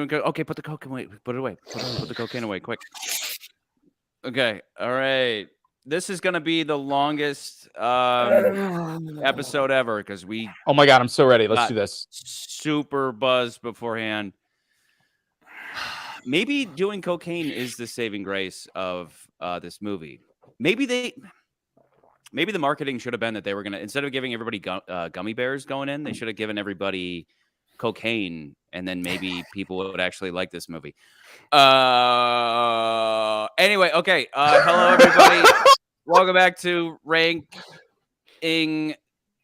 doing okay. Put the coke away. Put it away. Put the cocaine away, quick. Okay. All right. This is gonna be the longest episode ever because we. Oh my god, I'm so ready. Let's do this. Super buzzed beforehand. Maybe doing cocaine is the saving grace of this movie. Maybe the marketing should have been that they were gonna, instead of giving everybody gummy bears going in, they should have given everybody cocaine, and then maybe people would actually like this movie. Anyway, okay. Hello, everybody. Welcome back to Ranking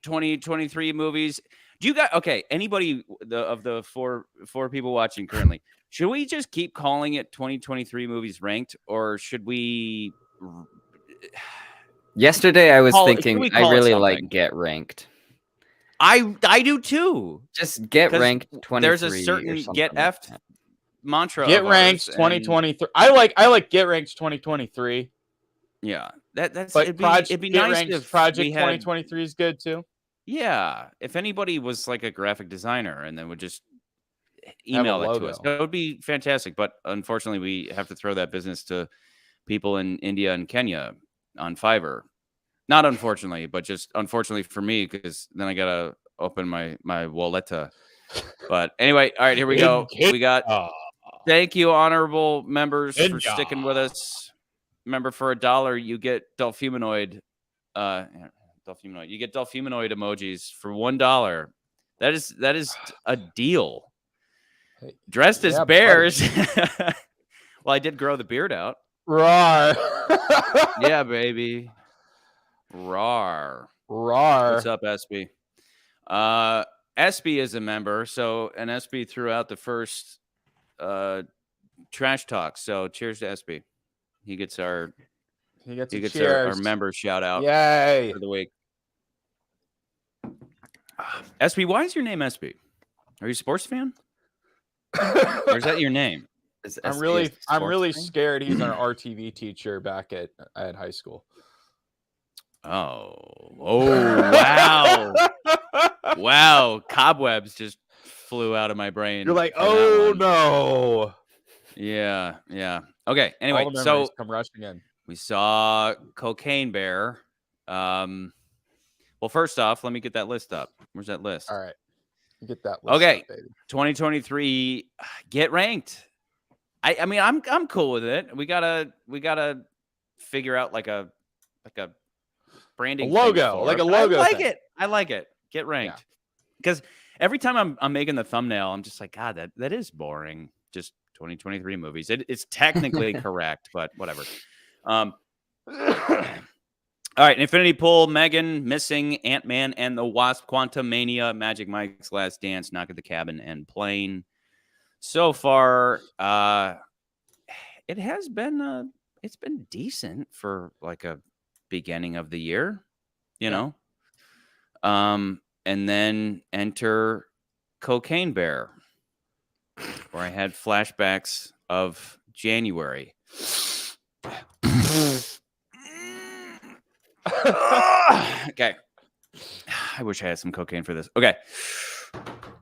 2023 movies. Do you guys, okay, anybody of the four people watching currently, should we just keep calling it 2023 movies ranked, or should we? Yesterday I was thinking I really like Get Ranked. I do too. Just Get Ranked 23. There's a certain Get Effed mantra. Get Ranked 2023. I like Get Ranked 2023. Yeah, that's. But it'd be nice if Project 2023 is good too. Yeah, if anybody was like a graphic designer and then would just email it to us, that would be fantastic. But unfortunately, we have to throw that business to people in India and Kenya on Fiverr. Not unfortunately, but just unfortunately for me, because then I gotta open my wallet. But anyway, all right, here we go. We got. Thank you, honorable members, for sticking with us. Remember, for $1, you get Delphumanoid. You get Delphumanoid emojis for $1. That is a deal. Dressed as bears. Well, I did grow the beard out. Rawr. Yeah, baby. Rawr. What's up, SB? SB is a member, so and SB threw out the first trash talk. So cheers to SB. He gets our member shout out. Yay for the week. SB, why is your name SB? Are you a sports fan? Or is that your name? I'm really scared he's our RTV teacher back at high school. Oh wow. Wow, cobwebs just flew out of my brain. You're like, oh no. Yeah. Okay, anyway, so come rushing in. We saw Cocaine Bear. Well, first off, let me get that list up. Where's that list? All right. You get that list up, baby. 2023 Get Ranked. I mean, I'm cool with it. We gotta figure out like a branding logo, like a logo. I like it. Get Ranked. Because every time I'm making the thumbnail, I'm just like, God, that is boring. Just 2023 movies. It's technically correct, but whatever. All right, Infinity Pool, Megan, Missing, Ant-Man and the Wasp, Quantumania, Magic Mike's Last Dance, Knock at the Cabin, and Plane. So far, it has been it's been decent for like a beginning of the year, you know. And then enter Cocaine Bear, where I had flashbacks of January. Okay. I wish I had some cocaine for this. Okay.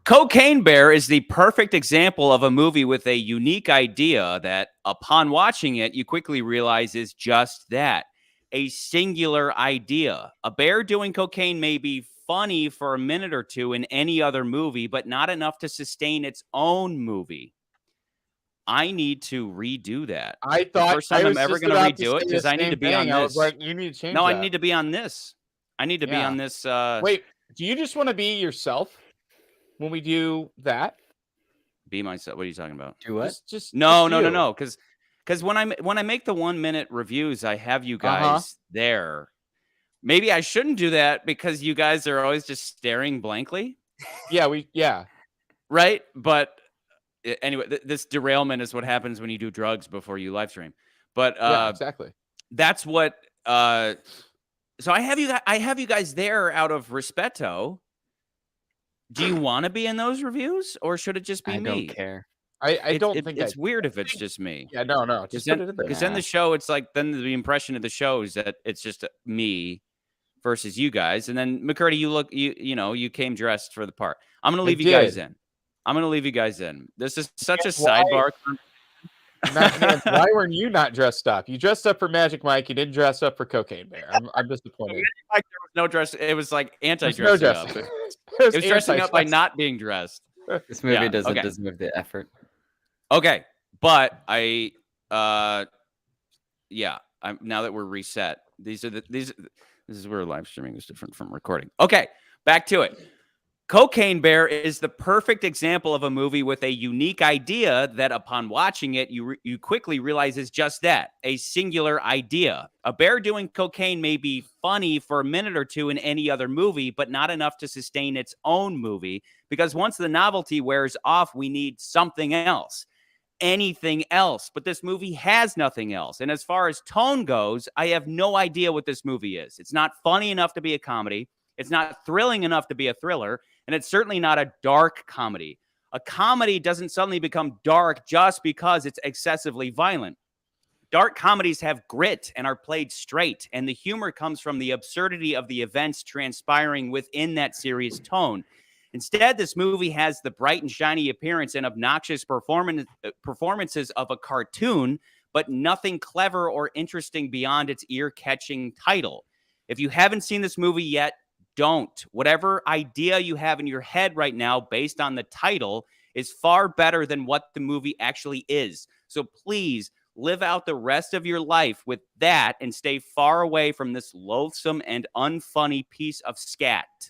Cocaine Bear is the perfect example of a movie with a unique idea that, upon watching it, you quickly realize is just that. A singular idea. A bear doing cocaine may be funny for a minute or two in any other movie, but not enough to sustain its own movie. I need to redo that. I thought the first time I'm ever going to redo it because I need to be on this. I was like, you need to change. No, that. I need to be on this. I need to be on this. Wait, do you just want to be yourself when we do that? Be myself. What are you talking about? Do what? No. Because when I make the 1 minute reviews, I have you guys there. Maybe I shouldn't do that because you guys are always just staring blankly. Yeah. Right, but. Anyway, this derailment is what happens when you do drugs before you live stream. But exactly. That's what. So I have you guys there out of rispetto. Do you want to be in those reviews, or should it just be me? I don't care. I don't think it's weird if it's just me. Yeah, no. Because then the show, it's like then the impression of the show is that it's just me versus you guys. And then McCurdy, you came dressed for the part. I'm gonna leave you guys in. I'm going to leave you guys in. This is such a sidebar. Why weren't you not dressed up? You dressed up for Magic Mike. You didn't dress up for Cocaine Bear. I'm disappointed. There was no dress. It was like anti-dressing up. It was dressing up by not being dressed. This movie doesn't deserve the effort. Okay, but now that we're reset, this is where live streaming is different from recording. Okay, back to it. Cocaine Bear is the perfect example of a movie with a unique idea that upon watching it, you quickly realize is just that, a singular idea. A bear doing cocaine may be funny for a minute or two in any other movie, but not enough to sustain its own movie, because once the novelty wears off, we need something else. Anything else. But this movie has nothing else. And as far as tone goes, I have no idea what this movie is. It's not funny enough to be a comedy. It's not thrilling enough to be a thriller. And it's certainly not a dark comedy. A comedy doesn't suddenly become dark just because it's excessively violent. Dark comedies have grit and are played straight, and the humor comes from the absurdity of the events transpiring within that serious tone. Instead, this movie has the bright and shiny appearance and obnoxious performances of a cartoon, but nothing clever or interesting beyond its ear-catching title. If you haven't seen this movie yet, don't. Whatever idea you have in your head right now based on the title is far better than what the movie actually is. So please live out the rest of your life with that and stay far away from this loathsome and unfunny piece of scat.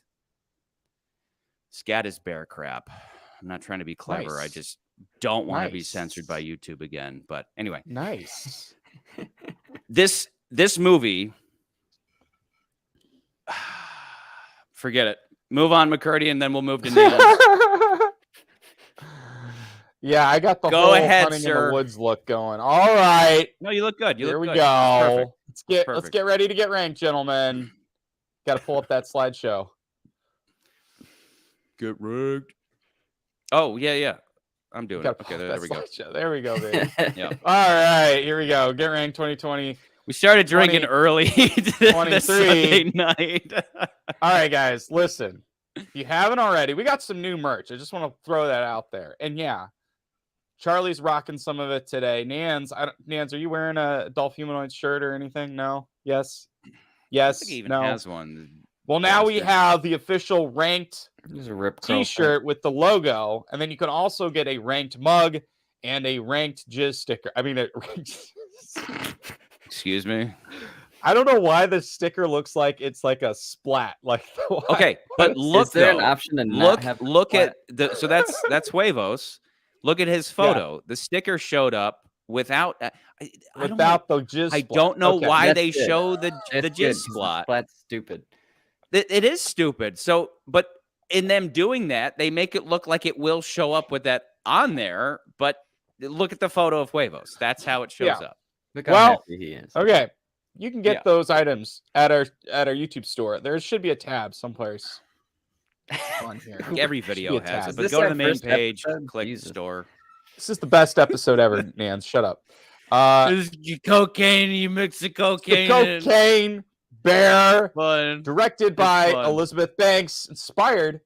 Scat is bear crap. I'm not trying to be clever. Nice. I just don't want to be censored by YouTube again. But anyway. Nice. This movie... Forget it. Move on, McCurdy, and then we'll move to Neil. Yeah, I got the whole hunting in the woods look going. All right. No, you look good. Here we go. Let's get ready to get ranked, gentlemen. Got to pull up that slideshow. Get ranked. Oh, yeah. I'm doing it. Okay, there we go. There we go, baby. Yeah. All right, here we go. Get ranked 2020. We started drinking early this Sunday night. All right, guys, listen. If you haven't already, we got some new merch. I just want to throw that out there. And yeah, Charlie's rocking some of it today. Nans, are you wearing a Dolph Humanoid shirt or anything? No? Yes? Yes? I think he even no? has one. Well, now we have the official ranked t-shirt with the logo. And then you can also get a ranked mug and a ranked jizz sticker. I mean, Excuse me. I don't know why the sticker looks like it's like a splat. Like okay, but look, is there an option to look at the so that's Huevos. Look at his photo. Yeah. The sticker showed up without the jizz. I don't know why they show the jizz splat. That's stupid. It is stupid. So, but in them doing that, they make it look like it will show up with that on there. But look at the photo of Huevos. That's how it shows up. Look how happy he is. Okay. You can get those items at our YouTube store. There should be a tab someplace on here. Every video has it, but go to the main page, click store. This is the best episode ever, Nans. Shut up. This is cocaine. You mix the cocaine. The Cocaine Bear. Fun. Directed by Elizabeth Banks, inspired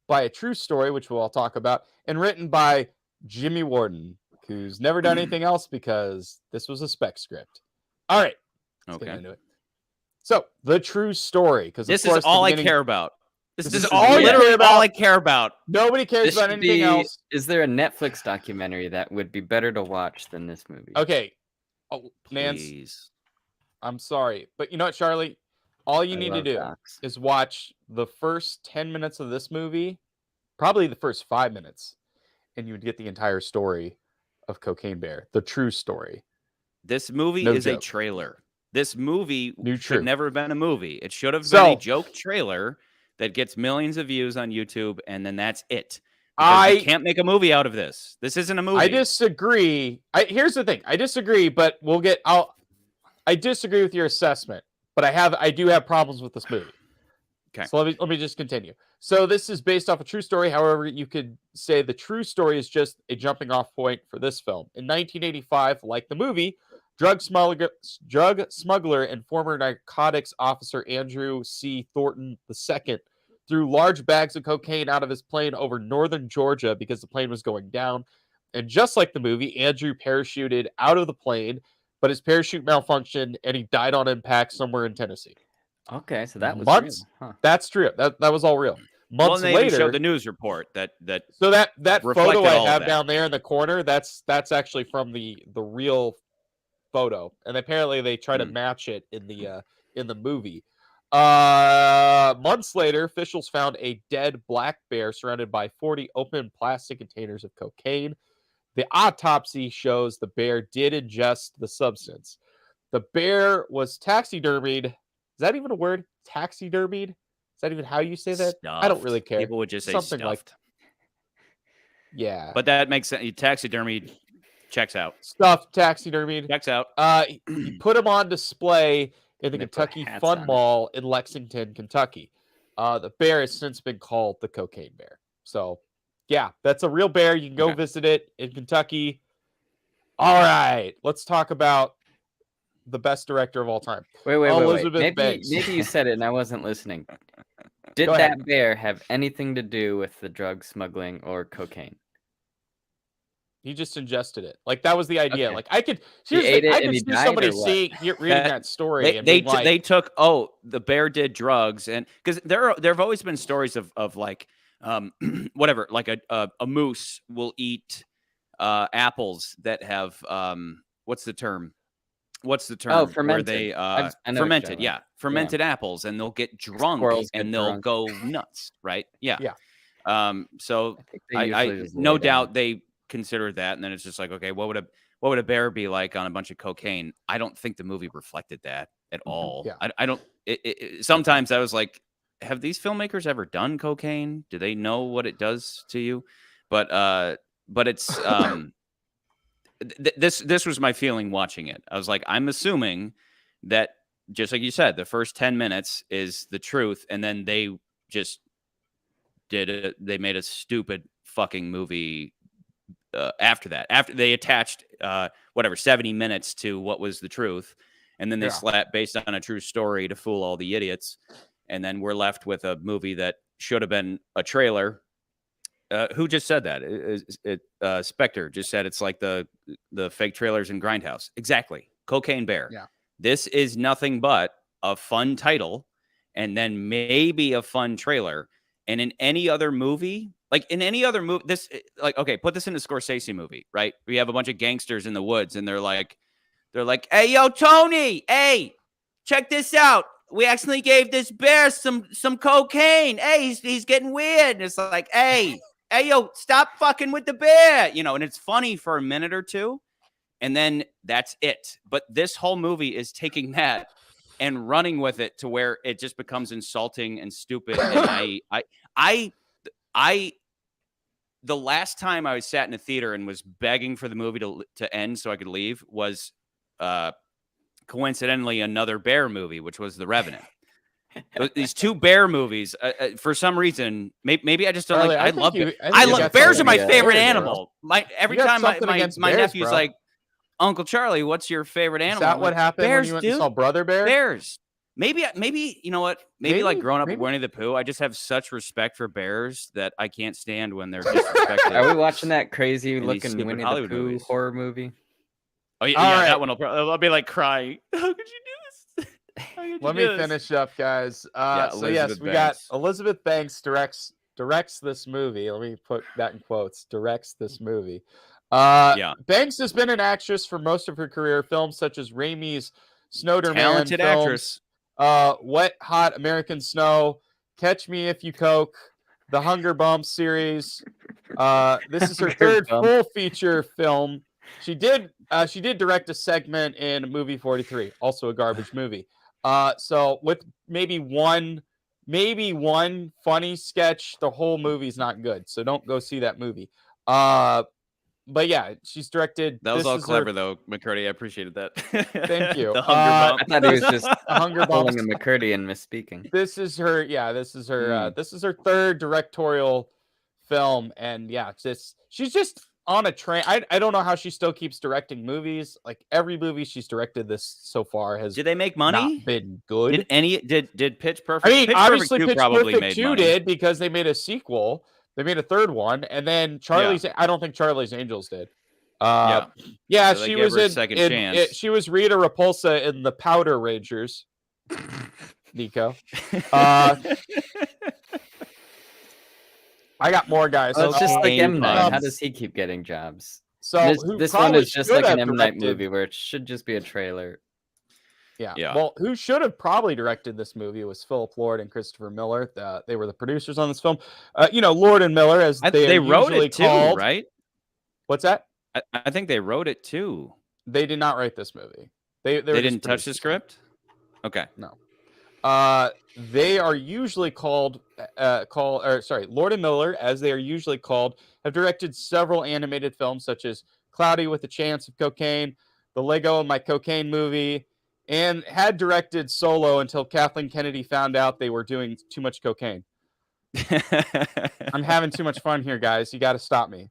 by a true story, which we'll all talk about, and written by Jimmy Warden, who's never done anything else because this was a spec script. All right. Let's get into it. So, the true story, because this is all I care about. This is literally all I care about. Nobody cares about anything else. Is there a Netflix documentary that would be better to watch than this movie? Okay. Oh, Nance, I'm sorry. But you know what, Charlie? All you need to do is watch the first 10 minutes of this movie, probably the first 5 minutes, and you would get the entire story of Cocaine Bear, the true story. This movie is a trailer. This movie should never have been a movie. It should have been a joke trailer that gets millions of views on YouTube, and then that's it. You can't make a movie out of this. This isn't a movie. I disagree. Here's the thing. I disagree, but I disagree with your assessment, but I do have problems with this movie. Okay. So let me just continue. So this is based off a true story. However, you could say the true story is just a jumping off point for this film. In 1985, like the movie, drug smuggler and former narcotics officer Andrew C. Thornton II threw large bags of cocaine out of his plane over northern Georgia because the plane was going down. And just like the movie, Andrew parachuted out of the plane, but his parachute malfunctioned and he died on impact somewhere in Tennessee. Okay, so that was real. Huh. That's true. That was all real. Months they later, even showed the news report that so that photo I have that. down there in the corner, that's actually from the real photo, and apparently they try to match it in the movie. Months later, officials found a dead black bear surrounded by 40 open plastic containers of cocaine. The autopsy shows the bear did ingest the substance. The bear was taxidermied. Is that even a word? Taxidermied? Is that even how you say that? Stuffed. I don't really care. People would just say something stuffed. like. Yeah, but that makes sense. Taxidermied checks out. Stuffed taxidermied checks out. He put him on display in the Kentucky Fun Mall in Lexington, Kentucky. The bear has since been called the Cocaine Bear. So, yeah, that's a real bear. You can go visit it in Kentucky. All right, let's talk about the best director of all time. Wait. Elizabeth Maybe you said it and I wasn't listening. Did that bear have anything to do with the drug smuggling or cocaine? He just ingested it. Like, that was the idea. Okay. Like, I could He ate it and he see died, somebody or what? reading that story. They took the bear did drugs, and because there have always been stories of like whatever, like a moose will eat apples that have what's the term? Oh, fermented. Where they fermented, fermented Yeah. apples, and they'll get drunk and they'll go nuts, right? Yeah. So I no doubt they considered that, and then it's just like, okay, what would a bear be like on a bunch of cocaine? I don't think the movie reflected that at all. I don't. Sometimes I was like, have these filmmakers ever done cocaine? Do they know what it does to you? But it's this was my feeling watching it. I was like, I'm assuming that, just like you said, the first 10 minutes is the truth, and then they just they made a stupid fucking movie after that. After they attached 70 minutes to what was the truth, and then they slapped based on a true story to fool all the idiots, and then we're left with a movie that should have been a trailer. Who just said that? Spectre just said it's like the fake trailers in Grindhouse. Exactly. Cocaine Bear. Yeah. This is nothing but a fun title, and then maybe a fun trailer. And in any other movie, this, like, okay, put this in a Scorsese movie, right? We have a bunch of gangsters in the woods, and they're like, hey, yo, Tony, hey, check this out. We actually gave this bear some cocaine. Hey, he's getting weird. And it's like, hey, yo, stop fucking with the bear, and it's funny for a minute or two, and then that's it. But this whole movie is taking that and running with it to where it just becomes insulting and stupid. And I the last time I was sat in a theater and was begging for the movie to end so I could leave was coincidentally another bear movie, which was The Revenant. These two bear movies, for some reason, maybe I just don't Charlie, like. I love bears are my favorite animal. Every time my bears, nephew's bro. like, Uncle Charlie, what's your favorite animal? Is that what happened bears, when you went and saw Brother Bear? Bears. Maybe you know what? Maybe like growing up with maybe. Winnie the Pooh, I just have such respect for bears that I can't stand when they're disrespected. Are we watching that crazy looking stupid Winnie Hollywood the Pooh movies. horror movie? Oh yeah, All right. that one I'll be like crying. How could you do this? Let me finish up, guys. So yes, we got Elizabeth Banks directs this movie. Let me put that in quotes. Directs this movie. Banks has been an actress for most of her career. Films such as Raimi's Snowderman, talented actress. Wet Hot American Snow, Catch Me If You Coke, the Hunger Bumps series. This is her third full feature film. She did direct a segment in movie 43, also a garbage movie. So with maybe one funny sketch, the whole movie's not good. So don't go see that movie. But yeah, she's directed. That was all clever, though, McCurdy. I appreciated that. Thank you. The Hunger Bump. I thought he was just Hunger pulling Bumps. a McCurdy and misspeaking. This is her. Yeah, this is her. This is her third directorial film, and yeah, she's just on a train. I don't know how she still keeps directing movies. Like every movie she's directed this so far has. Did they make money? Not been good. Did Pitch Perfect? I mean, Pitch obviously, Perfect 2 Pitch probably Perfect made 2 money. did because they made a sequel. They made a third one, and then Charlie's. I don't think Charlie's Angels did. So she was in second chance. she was Rita Repulsa in the Powder Rangers. Nico. I got more guys. Well, it's just like M. Night. How does he keep getting jobs? So this one is just like an M. Night movie where it should just be a trailer. Yeah. Well, who should have probably directed this movie was Philip Lord and Christopher Miller. They were the producers on this film. Lord and Miller, as they wrote usually it too, called. right? What's that? I think they wrote it too. They did not write this movie. They didn't touch the script. Okay. No. They are usually called Lord and Miller, as they are usually called, have directed several animated films such as Cloudy with a Chance of Cocaine, The Lego and My Cocaine Movie, and had directed Solo until Kathleen Kennedy found out they were doing too much cocaine. I'm having too much fun here, guys. You got to stop me.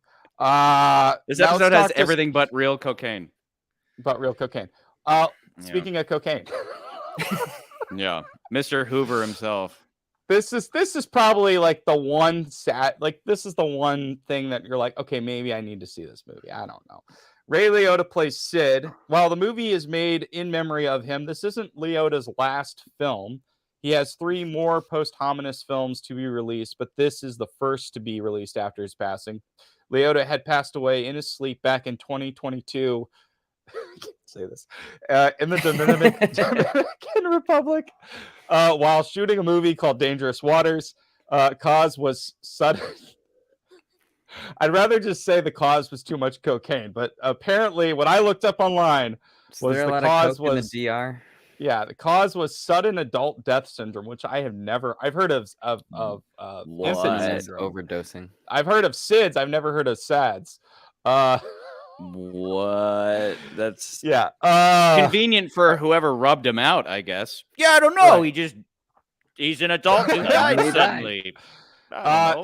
This episode has everything but real cocaine. Speaking of cocaine. Yeah, Mr. Hoover himself. This is probably like the one this is the one thing that you're like, okay, maybe I need to see this movie. I don't know. Ray Liotta plays Sid. While the movie is made in memory of him, this isn't Liotta's last film. He has 3 more posthumous films to be released, but this is the first to be released after his passing. Liotta had passed away in his sleep back in 2022. I can't say this. In the Dominican Republic, while shooting a movie called Dangerous Waters. Cause was sudden. I'd rather just say the cause was too much cocaine, but apparently, what I looked up online was the cause was in the DR. Yeah, the cause was sudden adult death syndrome, which I've heard of infant syndrome. Overdosing. I've heard of SIDS. I've never heard of SADS. What? That's convenient for whoever rubbed him out, I guess. Yeah, I don't know. Right. He's an adult who died suddenly.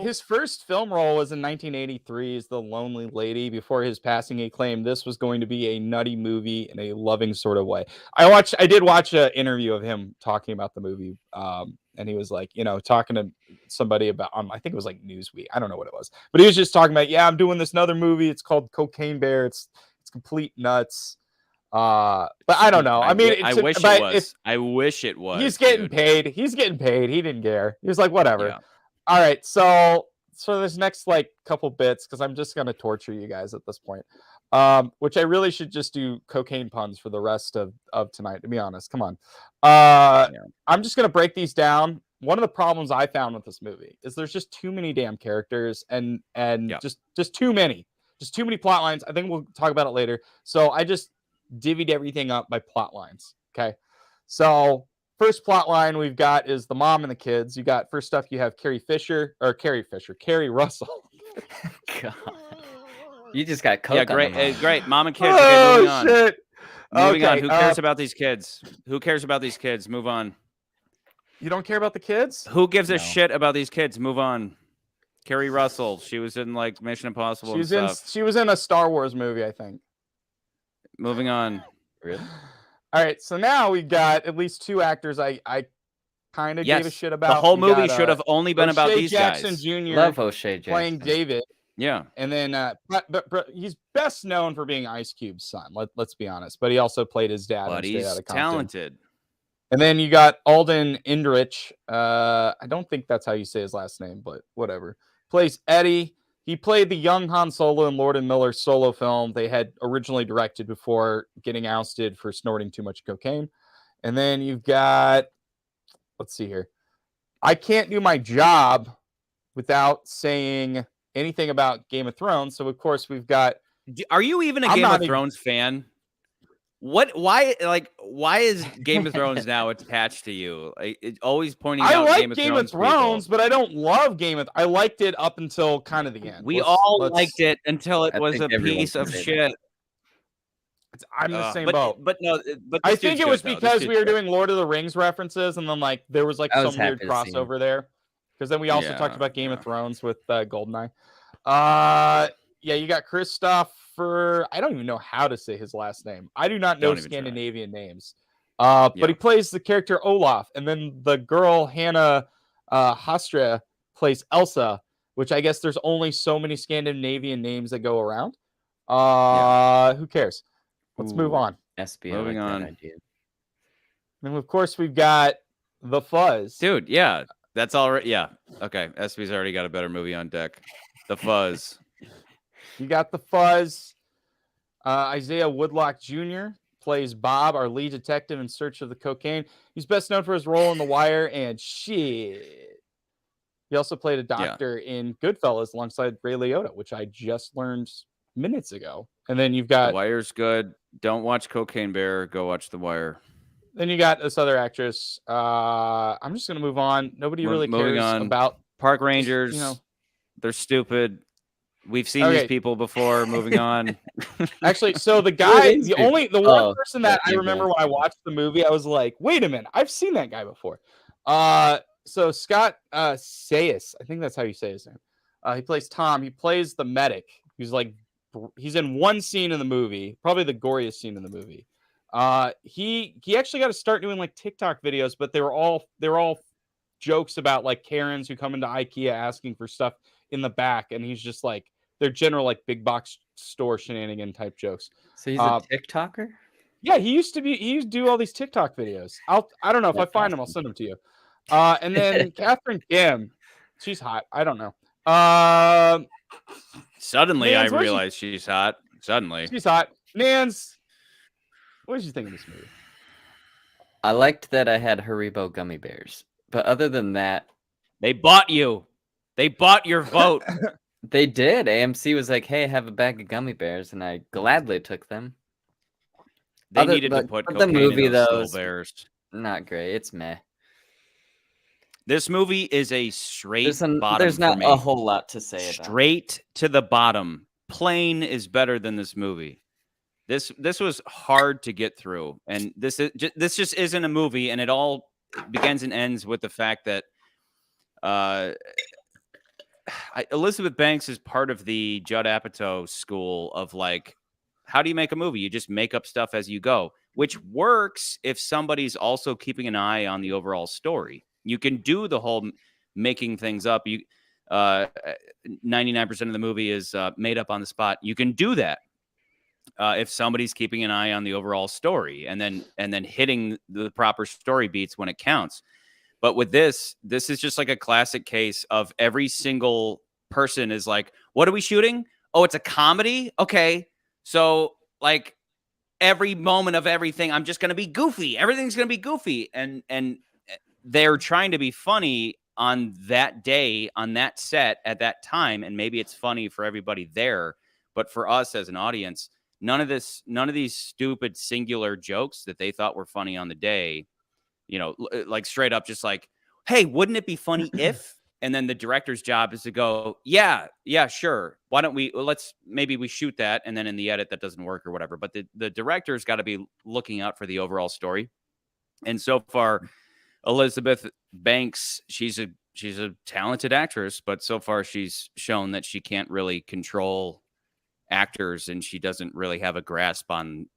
His first film role was in 1983 as The Lonely Lady. Before his passing, he claimed this was going to be a nutty movie in a loving sort of way. I did watch an interview of him talking about the movie, and he was like, talking to somebody about, I think it was like Newsweek. I don't know what it was, but he was just talking about, I'm doing this another movie. It's called Cocaine Bear. It's complete nuts. But I don't know. I wish it was. He's getting paid. He didn't care. He was like, whatever. Yeah. All right, so this next couple bits, because I'm just gonna torture you guys at this point, which I really should just do cocaine puns for the rest of tonight. To be honest, come on. I'm just gonna break these down. One of the problems I found with this movie is there's just too many damn characters and just too many plot lines. I think we'll talk about it later. So I just divvied everything up by plot lines. Okay, so. First plot line we've got is the mom and the kids. You got first stuff. You have Carrie Russell. God, you just got coke. Yeah, great, on great. Mom and kids. Okay, moving on. Shit. Moving on. Who cares about these kids? Who cares about these kids? Move on. You don't care about the kids? Who gives a shit about these kids? Move on. Carrie Russell. She was in Mission Impossible. She was in a Star Wars movie, I think. Moving on. Really? All right, so now we got at least 2 actors I kind of gave a shit about. The whole movie should have only been about these Jackson guys. Jr. Love O'Shea Jackson. Playing David. Yeah. And then but he's best known for being Ice Cube's son, let's be honest. But he also played his dad. But he's talented. And then you got Alden Ehrenreich. I don't think that's how you say his last name, but whatever. Plays Eddie. He played the young Han Solo in Lord and Miller's solo film they had originally directed before getting ousted for snorting too much cocaine. And then you've got, let's see here. I can't do my job without saying anything about Game of Thrones. So, of course, we've got... Are you even a Game of Thrones fan? Why is Game of Thrones now attached to you? It's always pointing out Game of Thrones, but I don't love I liked it up until kind of the end. We all liked it until it was a piece of shit. I'm the same boat. But I think it was because we were doing Lord of the Rings references, and then there was some weird crossover there. Because then we also talked about Game of Thrones with GoldenEye. you got Christopher. I don't even know how to say his last name. I do not know Scandinavian names. But he plays the character Olaf, and then the girl Hannah Hastra plays Elsa, which I guess there's only so many Scandinavian names that go around. Who cares? Let's move on. SB, moving I like on. that idea. And of course, we've got The Fuzz. Dude, yeah. That's all right. Yeah. Okay. SB's already got a better movie on deck. The Fuzz. You got The Fuzz. Isaiah Woodlock Jr. plays Bob, our lead detective in search of the cocaine. He's best known for his role in The Wire and shit. He also played a doctor in Goodfellas alongside Ray Liotta, which I just learned minutes ago. And then you've got... The Wire's good. Don't watch Cocaine Bear. Go watch The Wire. Then you got this other actress. I'm just going to move on. Nobody really cares about... Park Rangers. They're stupid. We've seen these people before. Moving on. Actually, so the guy, the one person that I remember when I watched the movie, I was like, wait a minute, I've seen that guy before. So Scott Sayus, I think that's how you say his name. He plays Tom. He plays the medic. He's in one scene in the movie, probably the goriest scene in the movie. He actually got to start doing like TikTok videos, but they were all jokes about like Karens who come into IKEA asking for stuff in the back, and he's just like, they're general like big box store shenanigan type jokes. So he's a TikToker? Yeah, he used to do all these TikTok videos. I don't know if I find them, I'll send them to you. And then Catherine Kim, she's hot. I don't know. Suddenly, Nans, I realize she's hot. Suddenly, she's hot. Nans, what did you think of this movie? I liked that I had Haribo gummy bears, but other than that, they bought you. They bought your vote. They did. AMC was like, "Hey, have a bag of gummy bears," and I gladly took them. They needed to put cocaine in those little bears. Not great. It's meh. This movie is a straight bottom. There's not a whole lot to say about it. Straight to the bottom. Plain is better than this movie. This was hard to get through, and this just isn't a movie. And it all begins and ends with the fact that Elizabeth Banks is part of the Judd Apatow school of like, how do you make a movie? You just make up stuff as you go, which works if somebody's also keeping an eye on the overall story. You can do the whole making things up. 99% of the movie is made up on the spot. You can do that if somebody's keeping an eye on the overall story and then hitting the proper story beats when it counts. But with this is just like a classic case of every single person is like, what are we shooting? Oh, it's a comedy? Okay. So like every moment of everything, I'm just going to be goofy. Everything's going to be goofy. And they're trying to be funny on that day, on that set at that time. And maybe it's funny for everybody there. But for us as an audience, none of these stupid singular jokes that they thought were funny on the day, like straight up, just like, hey, wouldn't it be funny if? And then the director's job is to go, yeah, sure. Why don't maybe we shoot that. And then in the edit that doesn't work or whatever. But the director's got to be looking out for the overall story. And so far, Elizabeth Banks, she's a talented actress, but so far she's shown that she can't really control actors and she doesn't really have a grasp on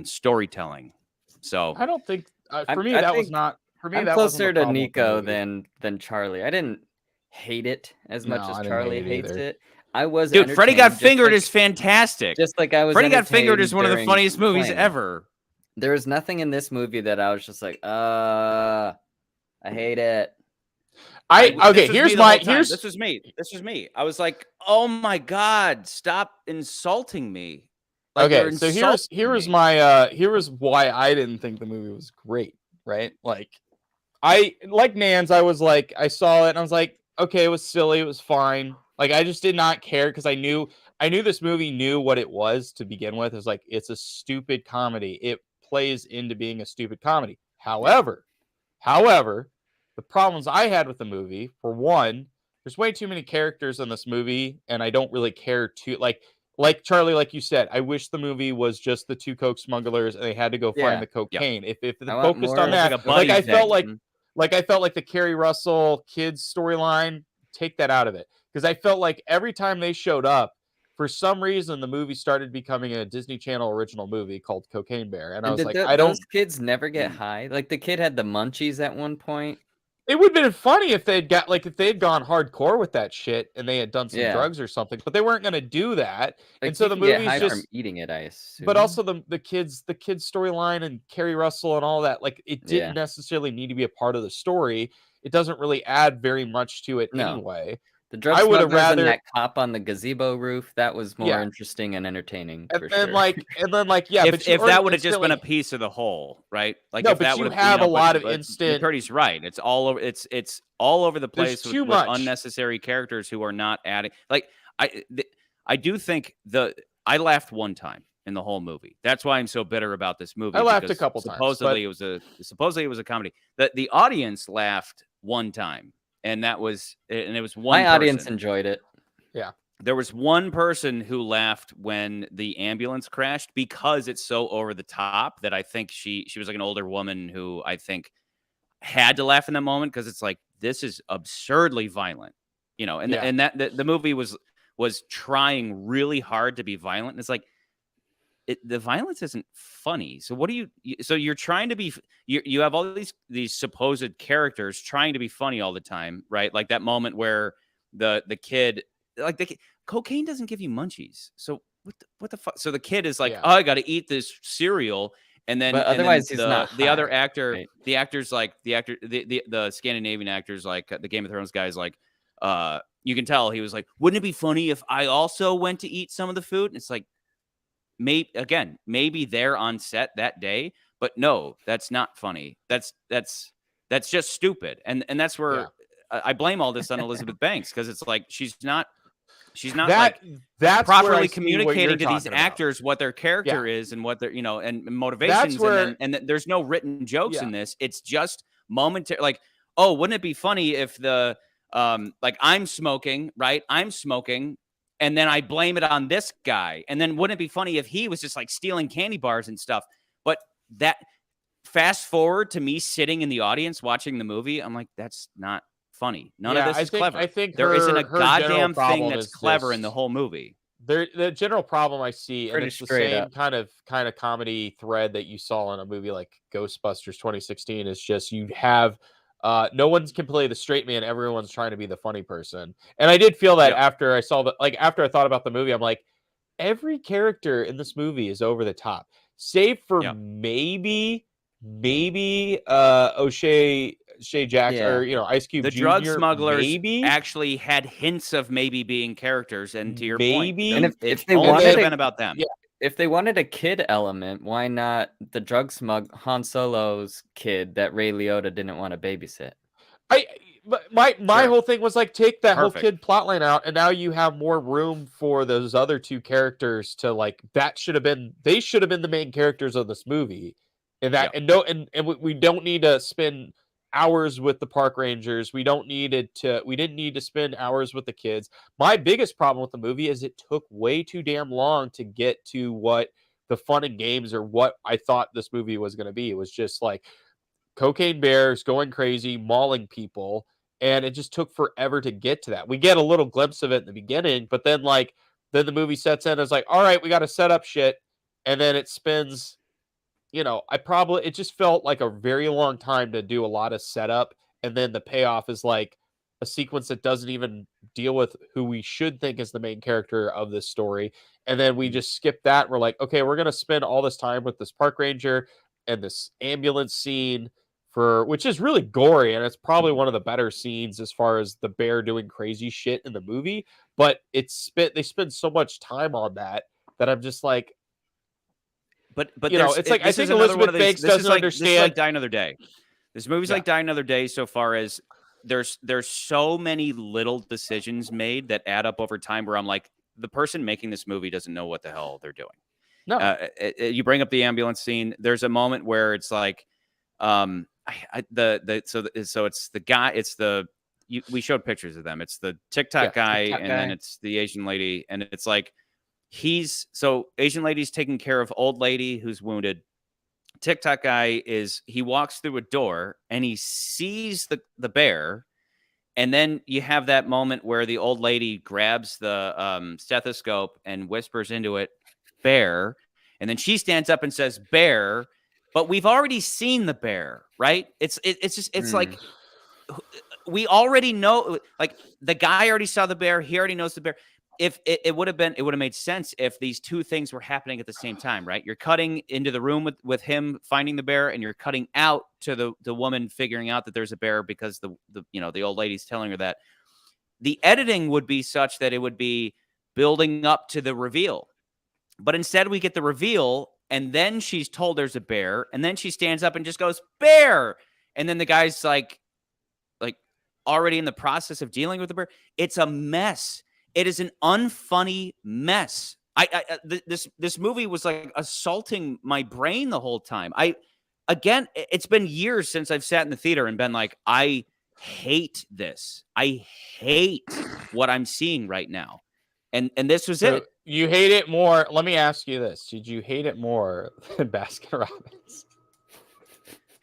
storytelling. So I don't think for me that was not. For me, I'm closer to Nico than Charlie. I didn't hate it as much as Charlie hates it. I was Dude, Freddy Got Fingered is fantastic. Just like I was. Freddy Got Fingered is one of the funniest movies ever. There was nothing in this movie that I was just like, I hate it. This was me. I was like, oh my God, stop insulting me. Like, okay, so here's why I didn't think the movie was great, right? Like Nans, I was like, I saw it and I was like, okay, it was silly, it was fine. Like I just did not care because I knew this movie knew what it was to begin with. It was like, it's a stupid comedy. It plays into being a stupid comedy. However, the problems I had with the movie, for one, there's way too many characters in this movie, and I don't really care to like Charlie, like you said, I wish the movie was just the two coke smugglers and they had to go find the cocaine. If they focused on that, I felt like the Kerry Russell kids storyline, take that out of it. Because I felt like every time they showed up, for some reason the movie started becoming a Disney Channel original movie called Cocaine Bear, and I And was did like, those kids never get high? Like the kid had the munchies at one point. It would have been funny if they'd gone hardcore with that shit and they had done some Yeah. drugs or something, but they weren't going to do that. Like, and so you the can get movie's high just from eating it, I assume. but also the kids storyline and Kerry Russell and all that, like it didn't necessarily need to be a part of the story. It doesn't really add very much to it anyway. The drug I would have smugglers and rather that cop on the gazebo roof, that was more interesting and entertaining for sure. Yeah, if that would have just been a piece of the whole, right? Like, no, if but that you would have a lot of but instant. McCurdy's right. It's all over. It's all over the place with unnecessary characters who are not adding. Like, I do think I laughed one time in the whole movie. That's why I'm so bitter about this movie. I laughed a couple times. Supposedly it was a comedy. The audience laughed one time. And it was one. My audience enjoyed it. Yeah, there was one person who laughed when the ambulance crashed because it's so over the top that I think she was like an older woman who I think had to laugh in that moment because it's like, this is absurdly violent, and that the movie was trying really hard to be violent. And it's like, the violence isn't funny. So what do you're trying to be, you have all these supposed characters trying to be funny all the time, right? Like that moment where the kid, cocaine doesn't give you munchies. So what the fuck? So the kid is like, oh, I got to eat this cereal. And then, but otherwise he's not the high, other actor, right? the Scandinavian actors, like the Game of Thrones guys, like, you can tell he was like, wouldn't it be funny if I also went to eat some of the food? And it's like, maybe they're on set that day, but no, that's not funny. That's just stupid. And that's where I blame all this on Elizabeth Banks, because it's like she's not that's properly communicating to these actors what their character is and what their and motivations. And there's no written jokes in this. It's just momentary. Like, oh, wouldn't it be funny if the like I'm smoking, right? I'm smoking. And then I blame it on this guy. And then wouldn't it be funny if he was just like stealing candy bars and stuff? But that fast forward to me sitting in the audience watching the movie, I'm like, that's not funny. None of this is clever. I think there isn't a goddamn thing that's clever in the whole movie. The general problem I see, and it's the same kind of comedy thread that you saw in a movie like Ghostbusters 2016, is just you have no one can play the straight man. Everyone's trying to be the funny person. And I did feel that after I saw after I thought about the movie, I'm like, every character in this movie is over the top, save for maybe O'Shea Jackson or Ice Cube. The Jr. drug smugglers actually had hints of maybe being characters, and to your point, and if they wanted been about them. Yeah. If they wanted a kid element, why not the Han Solo's kid that Ray Liotta didn't want to babysit? My whole thing was like, take that whole kid plotline out, and now you have more room for those other two characters to they should have been the main characters of this movie. And we don't need to spend hours with the park rangers. We didn't need to spend hours with the kids. My biggest problem with the movie is it took way too damn long to get to what the fun and games, or what I thought this movie was going to be. It was just like cocaine bears going crazy, mauling people, and it just took forever to get to that. We get a little glimpse of it in the beginning, but then the movie sets in and it's like, all right, we got to set up shit, and then it spends, it just felt like a very long time to do a lot of setup, and then the payoff is like a sequence that doesn't even deal with who we should think is the main character of this story. And then we just skip that. We're like, okay, we're going to spend all this time with this park ranger and this ambulance scene, which is really gory, and it's probably one of the better scenes as far as the bear doing crazy shit in the movie. But they spend so much time on that I'm just like, But it's like, I think Elizabeth Banks doesn't understand. This is like Die Another Day. This movie's like Die Another Day so far as there's so many little decisions made that add up over time where I'm like, the person making this movie doesn't know what the hell they're doing. No. You bring up the ambulance scene. There's a moment where it's like, so it's the guy. We showed pictures of them. It's the TikTok guy, then it's the Asian lady, and it's like Asian lady's taking care of old lady who's wounded. TikTok guy he walks through a door and he sees the bear, And then you have that moment where the old lady grabs the stethoscope and whispers into it, bear. And then she stands up and says, bear. But we've already seen the bear, right? It's like we already know, like the guy already saw the bear. He already knows the bear. If it would have made sense if these two things were happening at the same time, right? You're cutting into the room with him finding the bear, and you're cutting out to the woman figuring out that there's a bear because the old lady's telling her that. The editing would be such that it would be building up to the reveal. But instead we get the reveal, and then she's told there's a bear, and then she stands up and just goes, bear. And then the guy's like already in the process of dealing with the bear. It's a mess. It is an unfunny mess. This movie was like assaulting my brain the whole time. Again, it's been years since I've sat in the theater and been like, I hate this. I hate what I'm seeing right now. And this was it. You hate it more. Let me ask you this. Did you hate it more than Baskin Robbins?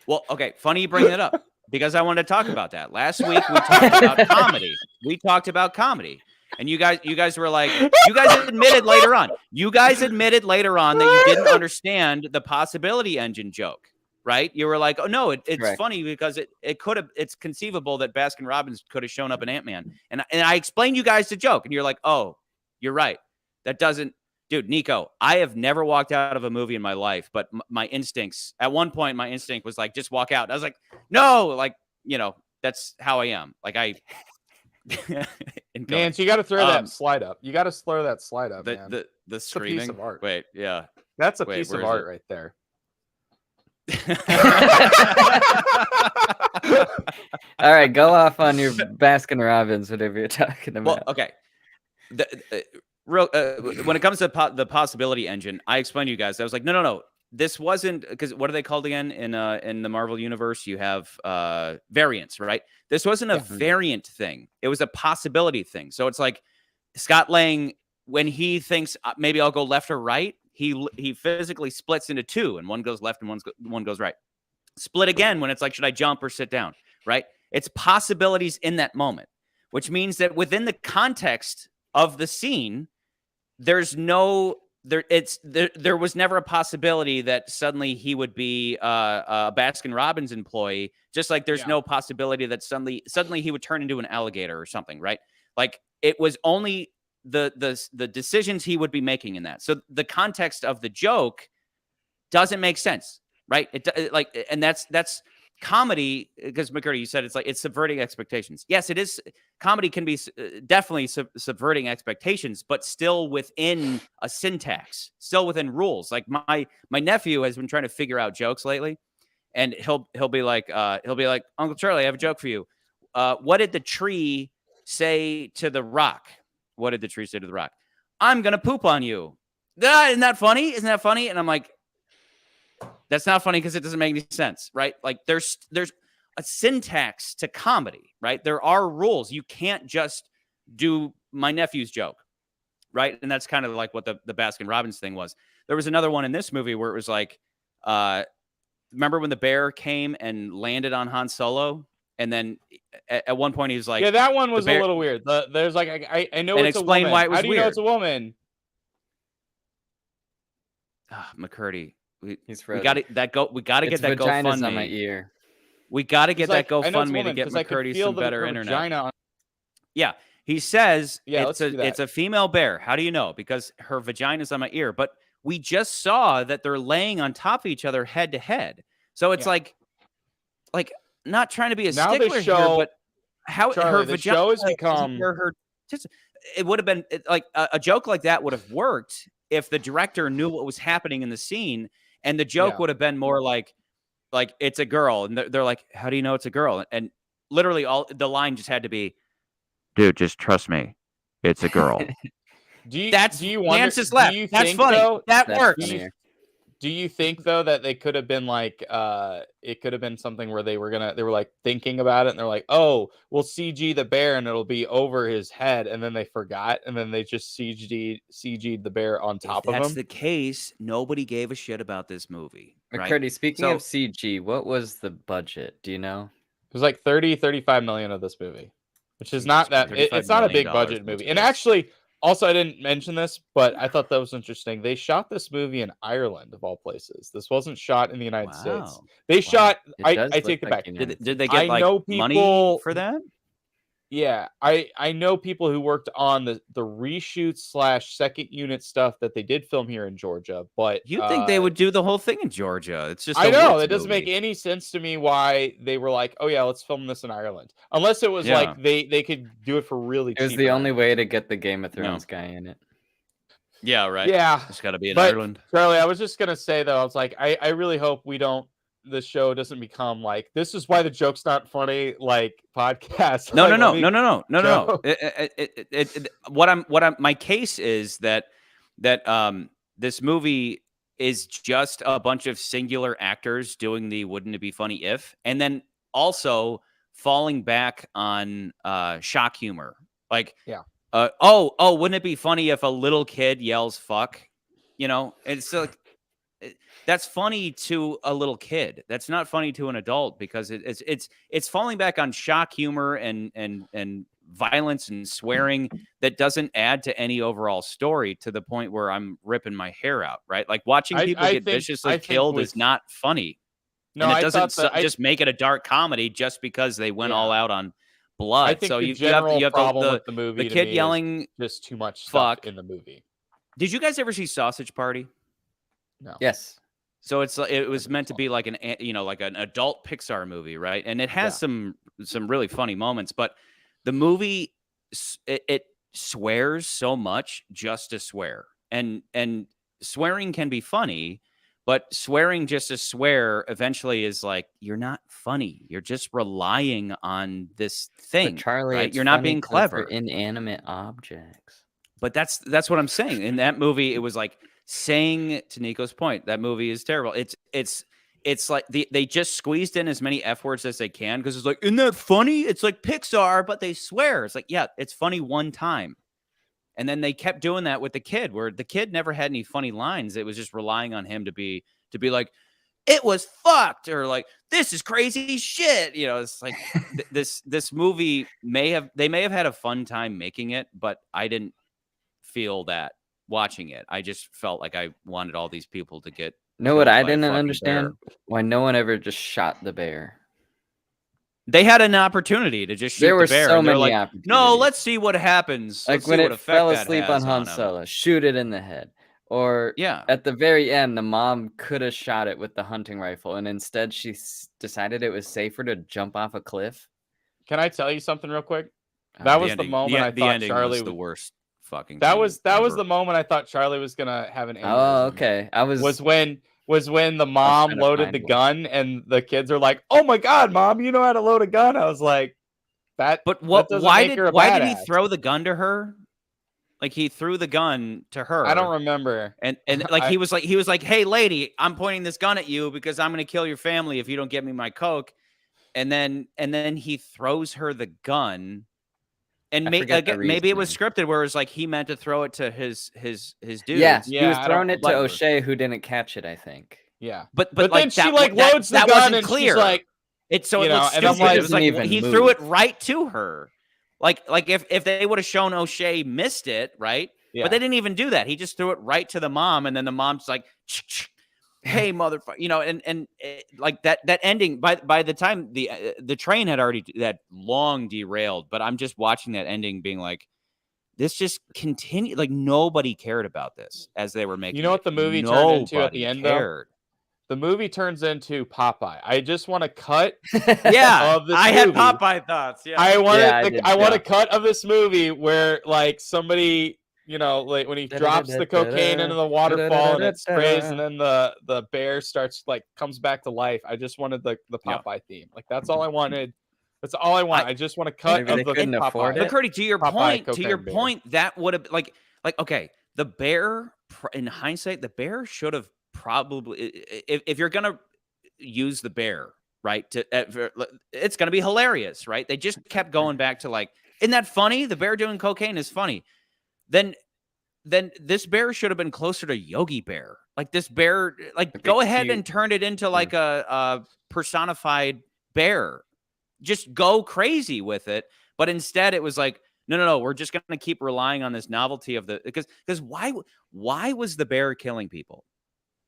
Well, okay. Funny you bring that up because I wanted to talk about that. Last week we talked about comedy. We talked about comedy. And you guys were like, you guys admitted later on that you didn't understand the possibility engine joke, right? You were like, oh no, it's funny because it's conceivable that Baskin Robbins could have shown up in Ant-Man. And I explained you guys the joke, and you're like, oh, you're right. That doesn't, dude, Nico, I have never walked out of a movie in my life, but my instincts, at one point, my instinct was like, just walk out. And I was like, no, like, that's how I am. Like man, so you got to throw that slide up. You got to throw that slide up, man. The screaming. It's a piece of art. Wait, yeah. That's a piece of art right there. All right, go off on your Baskin Robbins, whatever you're talking about. Well, okay. When it comes to the possibility engine, I explained to you guys. I was like, no. This wasn't, because what are they called again in the Marvel universe? You have variants, right? This wasn't a variant thing. It was a possibility thing. So it's like Scott Lang, when he thinks maybe I'll go left or right, he physically splits into two, and one goes left and one goes right. Split again when it's like, should I jump or sit down, right? It's possibilities in that moment, which means that within the context of the scene, there was never a possibility that suddenly he would be a Baskin Robbins employee, just like there's no possibility that suddenly he would turn into an alligator or something, right? Like it was only the decisions he would be making in that. So the context of the joke doesn't make sense, right? And that's comedy, because McCurdy, you said it's subverting expectations. Yes, it is. Comedy can be definitely subverting expectations, but still within a syntax, still within rules. Like my nephew has been trying to figure out jokes lately, and he'll be like, Uncle Charlie, I have a joke for you. What did the tree say to the rock? What did the tree say to the rock? I'm gonna poop on you. Isn't that funny? Isn't that funny? And I'm like, that's not funny because it doesn't make any sense, right? Like there's a syntax to comedy, right? There are rules. You can't just do my nephew's joke, right? And that's kind of like what the Baskin Robbins thing was. There was another one in this movie where it was like, remember when the bear came and landed on Han Solo? And then at one point he was like, yeah, that one was a little weird. There's like, I know it's a woman. Why it was How do you know it's a woman? McCurdy. We frozen. got to get that GoFundMe. On my ear. We got to get that GoFundMe to get McCurdy some better internet. Yeah, he says it's a female bear. How do you know? Because her vagina's on my ear. But we just saw that they're laying on top of each other head to head. So it's like not trying to be a stickler here, but how Charlie, her the vagina show has become it would have been like a joke like that would have worked if the director knew what was happening in the scene, and the joke would have been more like it's a girl, and they're like, how do you know it's a girl? And literally all the line just had to be, dude, just trust me, it's a girl. Do you That's funny. That works. Do you think though that they could have been like it could have been something where they were like thinking about it and they're like, oh, we'll CG the bear and it'll be over his head, and then they forgot and then they just CG'd the bear on top of him? If that's the case, nobody gave a shit about this movie. Right? McCurdy, speaking of CG, what was the budget? Do you know? It was like 35 million of this movie. which is not that it's not a big budget movie. And actually, also I didn't mention this, but I thought that was interesting. They shot this movie in Ireland of all places. This wasn't shot in the United States. They shot. I take it back. Did they get like money for that? Yeah, I know people who worked on the reshoot / second unit stuff that they did film here in Georgia, but you think they would do the whole thing in Georgia? It's just I know it doesn't make any sense to me why they were like, oh yeah, let's film this in Ireland, unless it was like they could do it for really cheap. It was the only way to get the Game of Thrones guy in it. Yeah, right. Yeah, it's got to be in Ireland. Charlie, I was just gonna say though, I was like, I really hope the show doesn't become like this is why the joke's not funny like podcast. No. My case is that this movie is just a bunch of singular actors doing the wouldn't it be funny if, and then also falling back on shock humor. Like, wouldn't it be funny if a little kid yells fuck? You know, it's like that's funny to a little kid. That's not funny to an adult because it's falling back on shock humor and violence and swearing that doesn't add to any overall story to the point where I'm ripping my hair out, right? Like watching people get viciously killed is not funny. No, and it doesn't just make it a dark comedy just because they went all out on blood. I think so you have with the movie, the kid yelling just too much fuck in the movie. Did you guys ever see Sausage Party? No. Yes. So it was meant to be like an adult Pixar movie, right? And it has some really funny moments, but the movie it swears so much just to swear, and swearing can be funny, but swearing just to swear eventually is like you're not funny. You're just relying on this thing, but Charlie. Right? You're not being clever. Inanimate objects. But that's what I'm saying. In that movie, it was like saying to Nico's point, that movie is terrible. It's like they just squeezed in as many F words as they can because it's like, isn't that funny? It's like Pixar, but they swear. It's like, yeah, it's funny one time. And then they kept doing that with the kid, where the kid never had any funny lines. It was just relying on him to be like, it was fucked, or like, this is crazy shit. You know, it's like this movie may have had a fun time making it, but I didn't feel that watching it. I just felt like I wanted all these people to get. Know what I didn't understand? Why no one ever just shot the bear. They had an opportunity to just shoot the bear. There were so many opportunities. No, let's see what happens. Like when it fell asleep on Han Solo, shoot it in the head. Or at the very end, the mom could have shot it with the hunting rifle, and instead she decided it was safer to jump off a cliff. Can I tell you something real quick? That was the moment I thought Charlie was the worst. That was the moment I thought Charlie was gonna have an aneurysm. Oh, okay. Was when the mom loaded the gun and the kids are like, "Oh my god, mom, you know how to load a gun?" I was like, "That." But why did he throw the gun to her? Like he threw the gun to her. I don't remember. And like he was like, "Hey, lady, I'm pointing this gun at you because I'm gonna kill your family if you don't get me my Coke." And then he throws her the gun. And maybe it was scripted where it was like he meant to throw it to his dude. Yeah, he was throwing it to O'Shea, who didn't catch it, I think. Yeah, but like then she loads the gun and clear. She's like, it looks stupid. It was like he threw it right to her. Like if they would have shown O'Shea missed it, right? Yeah. But they didn't even do that. He just threw it right to the mom, and then the mom's like, "Hey, motherfucker," you know, and like that ending. By the time the train had already long derailed, but I'm just watching that ending, being like, this just continued. Like nobody cared about this as they were making. You know what the movie turned into at the end? Though? The movie turns into Popeye. I just want a cut. Of this I had Popeye thoughts. Yeah, I want a cut of this movie where like somebody, you know, like when he drops the cocaine into the waterfall and it sprays, and then the bear starts like comes back to life. I just wanted the Popeye theme. Like that's all I wanted. That's all I want. I just want a cut of the Popeye. But Curdy, to your point, that would have like okay, the bear. In hindsight, the bear should have probably, if you're gonna use the bear, right? It's gonna be hilarious, right? They just kept going back to like, isn't that funny? The bear doing cocaine is funny. Then this bear should have been closer to Yogi Bear. Like this bear, like go ahead and turn it into like a personified bear. just go crazy with it. But instead, it was like, no, we're just going to keep relying on this novelty of the because why was the bear killing people?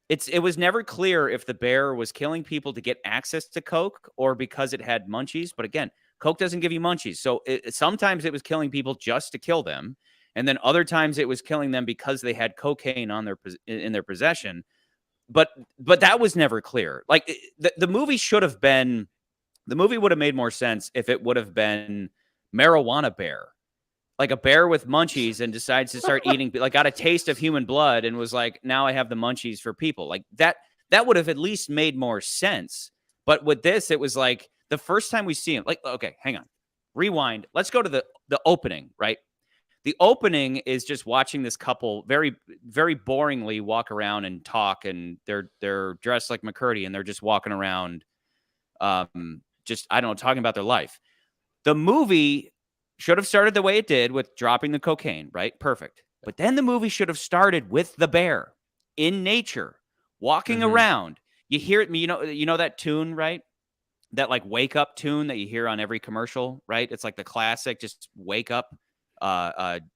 It was never clear if the bear was killing people to get access to Coke or because it had munchies. But again, Coke doesn't give you munchies. So sometimes it was killing people just to kill them. And then other times it was killing them because they had cocaine in their possession. But that was never clear. Like the movie should have been, the movie would have made more sense if it would have been marijuana bear. Like a bear with munchies and decides to start eating, like got a taste of human blood and was like, now I have the munchies for people. Like that would have at least made more sense. But with this, it was like the first time we see him, like, okay, hang on, rewind. Let's go to the opening, right? The opening is just watching this couple very, very boringly walk around and talk, and they're dressed like McCurdy and they're just walking around, just, I don't know, talking about their life. The movie should have started the way it did with dropping the cocaine, right? Perfect. But then the movie should have started with the bear in nature, walking around. You hear it, you know that tune, right? That like wake up tune that you hear on every commercial, right? It's like the classic, just wake up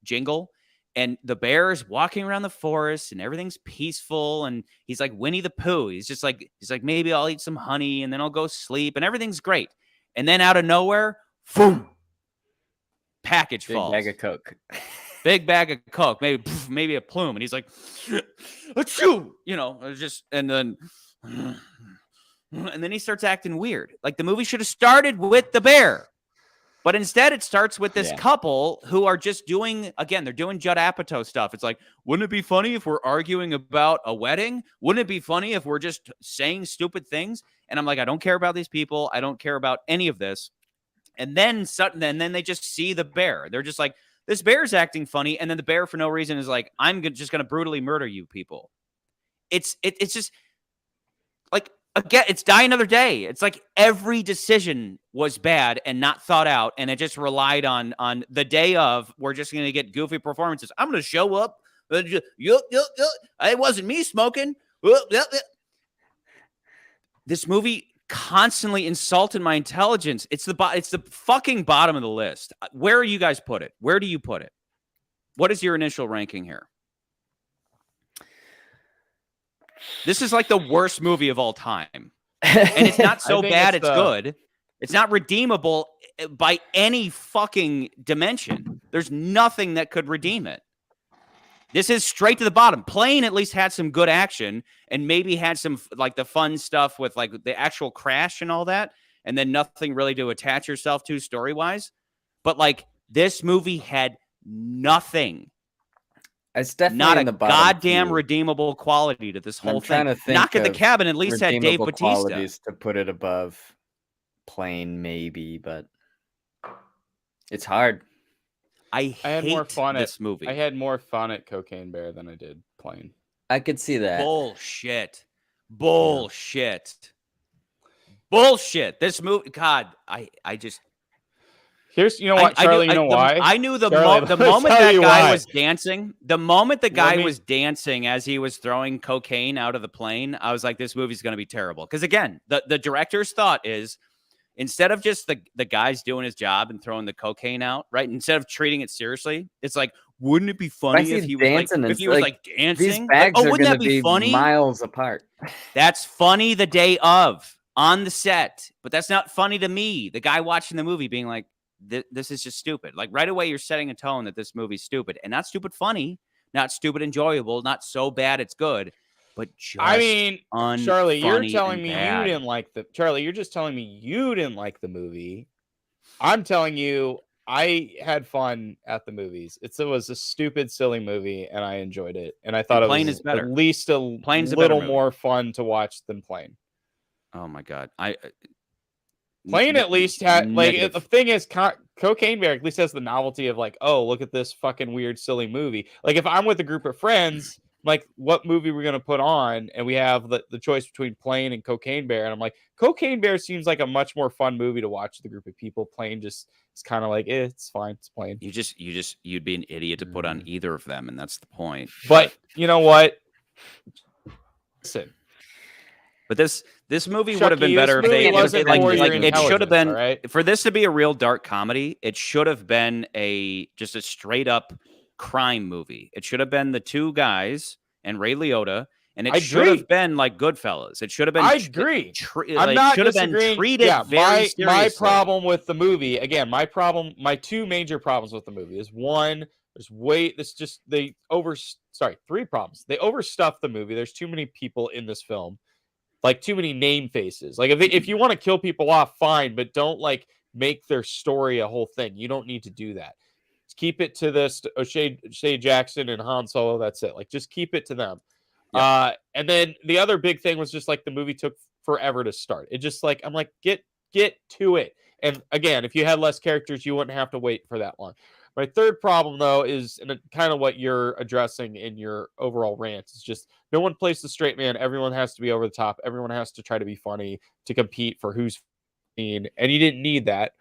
jingle. And the bear is walking around the forest and everything's peaceful. And he's like Winnie the Pooh. He's like, maybe I'll eat some honey and then I'll go sleep and everything's great. And then out of nowhere, boom. Package falls. Big bag of Coke. Big bag of Coke. Maybe a plume. And he's like, achoo! And then he starts acting weird. Like the movie should have started with the bear. But instead it starts with this couple who are just doing, again, they're doing Judd Apatow stuff. It's like, wouldn't it be funny if we're arguing about a wedding? Wouldn't it be funny if we're just saying stupid things? And I'm like, I don't care about these people. I don't care about any of this. And then they just see the bear. They're just like, this bear's acting funny. And then the bear, for no reason, is like, I'm just going to brutally murder you people. It's just like, again, it's Die Another Day. It's like every decision was bad and not thought out. And it just relied on the day of, we're just going to get goofy performances. I'm going to show up. It wasn't me smoking. This movie constantly insulted my intelligence. It's the fucking bottom of the list. Where do you guys put it? Where do you put it? What is your initial ranking here? This is like the worst movie of all time. And it's not so bad it's good. It's not redeemable by any fucking dimension. There's nothing that could redeem it. This is straight to the bottom. Plane at least had some good action and maybe had some like the fun stuff with like the actual crash and all that. And then nothing really to attach yourself to story-wise. But like this movie had nothing. It's definitely not in a the bottom goddamn few. Redeemable quality to this whole I'm trying thing. to think Knock at the of Cabin at least had Dave redeemable Bautista. qualities to put it above Plane, maybe, but it's hard. I had more fun this movie. I had more fun at Cocaine Bear than I did Plane. I could see that. Bullshit. This movie, God, I just. Here's, you know what, Charlie, you know why? I knew the moment that guy was dancing, the moment the guy was dancing as he was throwing cocaine out of the plane, I was like, this movie's going to be terrible. Because again, the director's thought is, instead of just the guys doing his job and throwing the cocaine out, right? Instead of treating it seriously, it's like, wouldn't it be funny if he was like dancing? These bags are wouldn't that be funny? Miles apart. That's funny the day of on the set, but that's not funny to me. The guy watching the movie being like, this is just stupid. Like right away, you're setting a tone that this movie's stupid, and not stupid funny, not stupid enjoyable, not so bad it's good, but just Charlie, you're telling me you didn't like you're just telling me you didn't like the movie. I'm telling you, I had fun at the movies. It was a stupid, silly movie, and I enjoyed it. And I thought it was at least a little more fun to watch than Plane. Oh my God, Plane at least had like the thing is Cocaine Bear at least has the novelty of like, oh, look at this fucking weird silly movie. Like if I'm with a group of friends, like what movie we're gonna put on, and we have the choice between Plane and Cocaine Bear, and I'm like, Cocaine Bear seems like a much more fun movie to watch with a group of people. Plane just is kind of like, it's fine, it's Plane. You'd be an idiot to put on either of them, and that's the point. But you know what? Listen. But this movie would have been better if they it should have been right? For this to be a real dark comedy. It should have been just a straight up crime movie. It should have been the two guys and Ray Liotta, and it should have been like Goodfellas. It should have been. I agree. I'm not should have been treated very seriously. My problem with the movie, again, my two major problems with the movie is one. Three problems. They overstuffed the movie. There's too many people in this film. Like too many name faces. Like if you want to kill people off, fine, but don't like make their story a whole thing. You don't need to do that. Just keep it to this O'Shea Jackson and Han Solo. That's it. Like just keep it to them. Yeah. And then the other big thing was just like the movie took forever to start. It just like I'm like get to it. And again, if you had less characters, you wouldn't have to wait for that long. My third problem, though, is kind of what you're addressing in your overall rant. It's just no one plays the straight man. Everyone has to be over the top. Everyone has to try to be funny to compete for who's funny, and you didn't need that.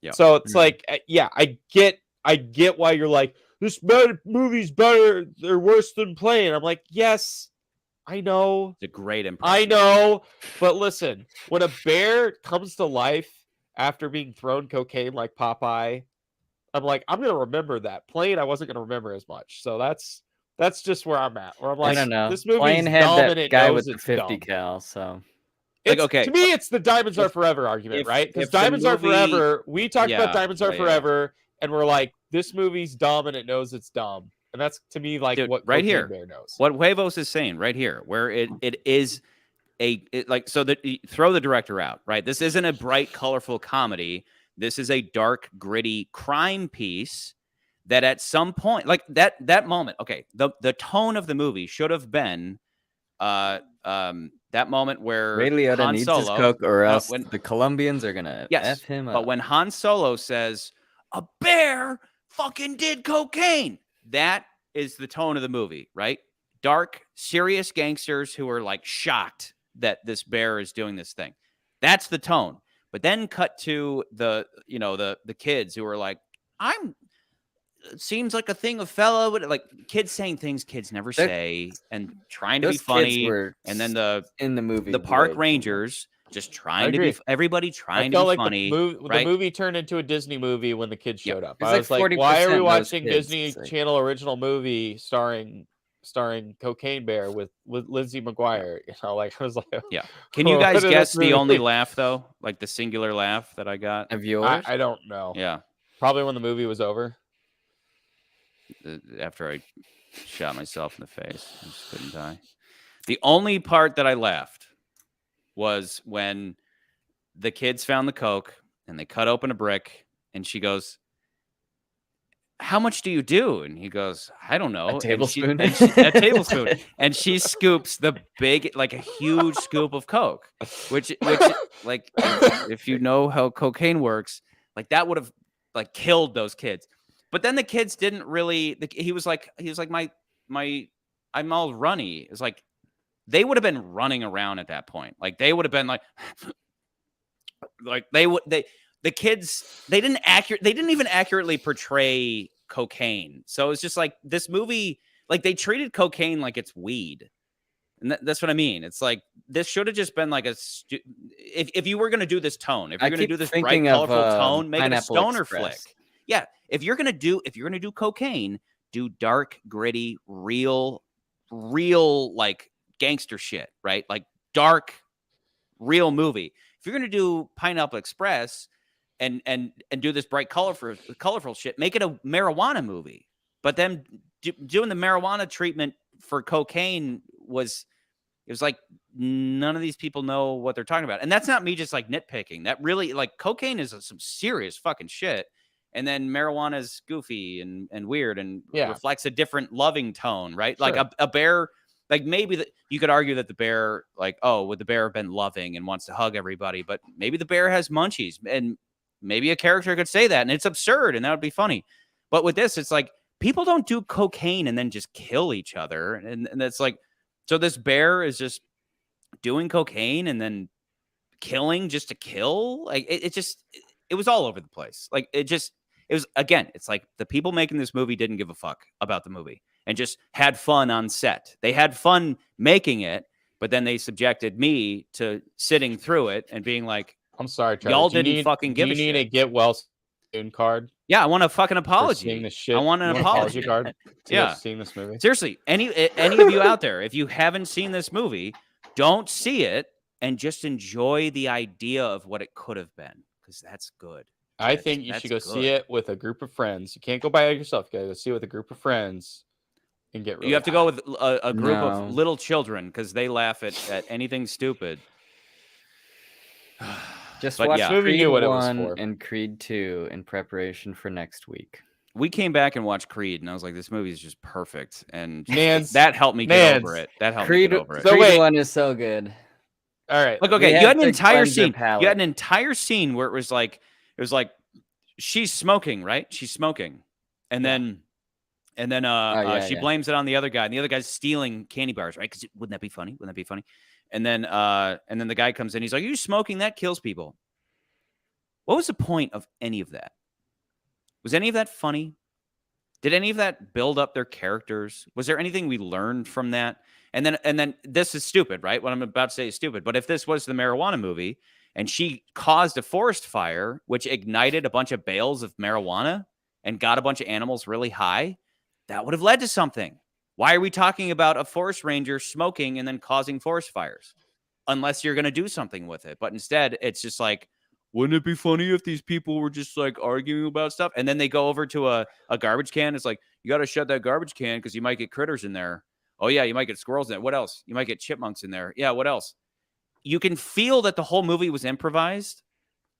Yeah. So it's like, yeah, I get why you're like, this movie's better or worse than Plane. I'm like, yes, I know. It's a great impression. I know, but listen, when a bear comes to life after being thrown cocaine like Popeye, I'm like, I'm gonna remember that. Plane, I wasn't gonna remember as much. So that's just where I'm at. Where I'm like, I don't know. This movie Plane had that guy with the 50 cal. So, like, okay, to me, it's the Diamonds Are Forever argument, right? Because Diamonds Are Forever. We talked about Diamonds Are Forever, and we're like, this movie's dumb and it knows it's dumb, and that's to me like what right here Bear knows. What Huevos is saying right here, where it is so that throw the director out, right? This isn't a bright, colorful comedy. This is a dark, gritty crime piece that at some point, like that moment, okay, the tone of the movie should have been that moment where Ray Liotta needs his coke or else the Colombians are going to F him up. But when Han Solo says, a bear fucking did cocaine, that is the tone of the movie, right? Dark, serious gangsters who are like shocked that this bear is doing this thing. That's the tone. But then cut to the kids who are like, it seems like a thing of fellow, but like kids saying things kids never say and trying to be funny. And then in the movie, the park rangers just trying to be everybody trying to be like funny. The movie turned into a Disney movie when the kids showed up. I was like, why are we watching Disney Channel original movie starring Cocaine Bear with Lindsay McGuire? You know, like I was like, yeah. Can you guys guess the only laugh though? Like the singular laugh that I got of yours? I don't know. Yeah, probably when the movie was over. After I shot myself in the face, I just couldn't die. The only part that I laughed was when the kids found the coke and they cut open a brick, and she goes, how much do you do? And he goes, I don't know. A tablespoon. A tablespoon. And she scoops the big, like a huge scoop of coke, which like, if you know how cocaine works, like that would have like killed those kids. But then the kids didn't really, he was like, I'm all runny. It's like, they would have been running around at that point. Like they would have been like the kids, they didn't even accurately portray cocaine. So it's just like this movie, like they treated cocaine like it's weed. And that's what I mean. It's like, this should have just been like if you were going to do this tone, if you're going to do this bright, colorful tone, make it a stoner flick. Yeah. If you're going to do cocaine, do dark, gritty, real like gangster shit, right? Like dark, real movie. If you're going to do Pineapple Express and do this bright, colorful shit, make it a marijuana movie. But then doing the marijuana treatment for cocaine was like none of these people know what they're talking about. And that's not me just like nitpicking. That really, like, cocaine is some serious fucking shit. And then marijuana is goofy and weird and reflects a different loving tone, right? Sure. Like a bear, like maybe you could argue that the bear, like, oh, would the bear have been loving and wants to hug everybody? But maybe the bear has munchies, and maybe a character could say that, and it's absurd, and that would be funny. But with this, it's like people don't do cocaine and then just kill each other, and that's like, so this bear is just doing cocaine and then killing just to kill. Like it was all over the place. Like it was, again, it's like the people making this movie didn't give a fuck about the movie and just had fun on set. They had fun making it, but then they subjected me to sitting through it and being like, I'm sorry, Charlie. Y'all didn't fucking give a shit. Do you need a get well soon card? Yeah, I want a fucking apology. Seeing this shit. I want an apology card. Yeah, seeing this movie. Seriously, any of you out there, if you haven't seen this movie, don't see it and just enjoy the idea of what it could have been, because that's good. I think you should go see it with a group of friends. You can't go by it yourself. You gotta go see it with a group of friends and get really You have to go with a group of little children because they laugh at anything stupid. Just watch Creed 1 and Creed 2 in preparation for next week. We came back and watched Creed, and I was like, this movie is just perfect. And that helped me get over it. That helped me get over it. Creed 1 is so good. All right. Look, okay, you had an entire scene. You had an entire scene where it was like she's smoking, right? She's smoking. And then she blames it on the other guy, and the other guy's stealing candy bars, right? Because wouldn't that be funny? Wouldn't that be funny? And then the guy comes in. He's like, "Are you smoking? That kills people." What was the point of any of that? Was any of that funny? Did any of that build up their characters? Was there anything we learned from that? And then this is stupid, right? What I'm about to say is stupid. But if this was the marijuana movie and she caused a forest fire, which ignited a bunch of bales of marijuana and got a bunch of animals really high, that would have led to something. Why are we talking about a forest ranger smoking and then causing forest fires? Unless you're going to do something with it. But instead, it's just like, wouldn't it be funny if these people were just like arguing about stuff? And then they go over to a garbage can. It's like, you got to shut that garbage can because you might get critters in there. Oh, yeah, you might get squirrels in there. What else? You might get chipmunks in there. Yeah, what else? You can feel that the whole movie was improvised.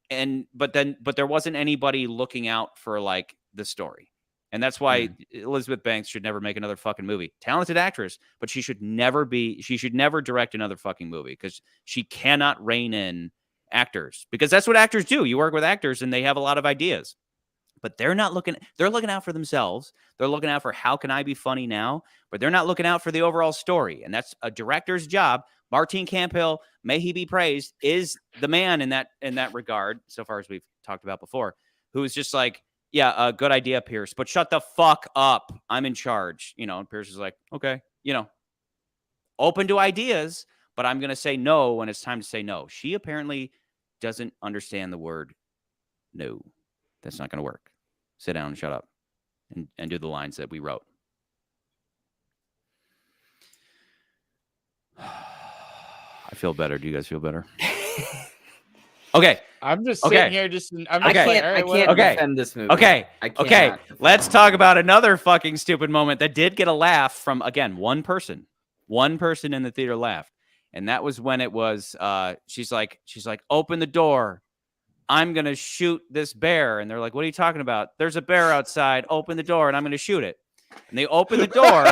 But there wasn't anybody looking out for like the story. And that's why Elizabeth Banks should never make another fucking movie. Talented actress, but she should never direct another fucking movie because she cannot rein in actors, because that's what actors do. You work with actors and they have a lot of ideas, but they're looking out for themselves. They're looking out for how can I be funny now, but they're not looking out for the overall story. And that's a director's job. Martin Campbell, may he be praised, is the man in that regard, so far as we've talked about before, who is just like, yeah, good idea, Pierce, but shut the fuck up. I'm in charge. And Pierce is like, okay, open to ideas, but I'm going to say no when it's time to say no. She apparently doesn't understand the word no. That's not going to work. Sit down and shut up and do the lines that we wrote. I feel better. Do you guys feel better? Okay. I'm just sitting here. I can't defend this movie. Okay. Let's talk about another fucking stupid moment that did get a laugh from, again, one person. One person in the theater laughed. And that was when it was, she's like, open the door. I'm going to shoot this bear. And they're like, what are you talking about? There's a bear outside. Open the door and I'm going to shoot it. And they open the door.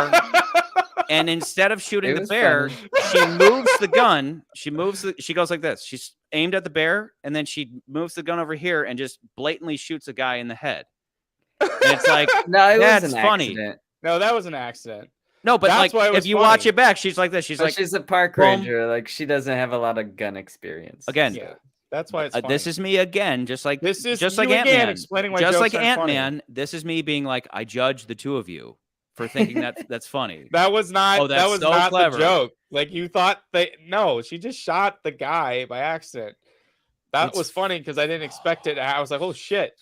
And instead of shooting the bear, she moves the gun. She goes like this. She's aimed at the bear. And then she moves the gun over here and just blatantly shoots a guy in the head. And it's like, no, that's funny. Accident. No, that was an accident. No, but that's like if you watch it back, she's like this. She's a park ranger. Like she doesn't have a lot of gun experience. Again, yeah, that's why it's funny. This is me again, just like Ant-Man. Explaining why just like Ant-Man. This is me being like, I judge the two of you for thinking that's funny. That was not. Oh, that was so not clever. The joke. Like you thought no, she just shot the guy by accident. That was funny because I didn't expect it. I was like, oh shit.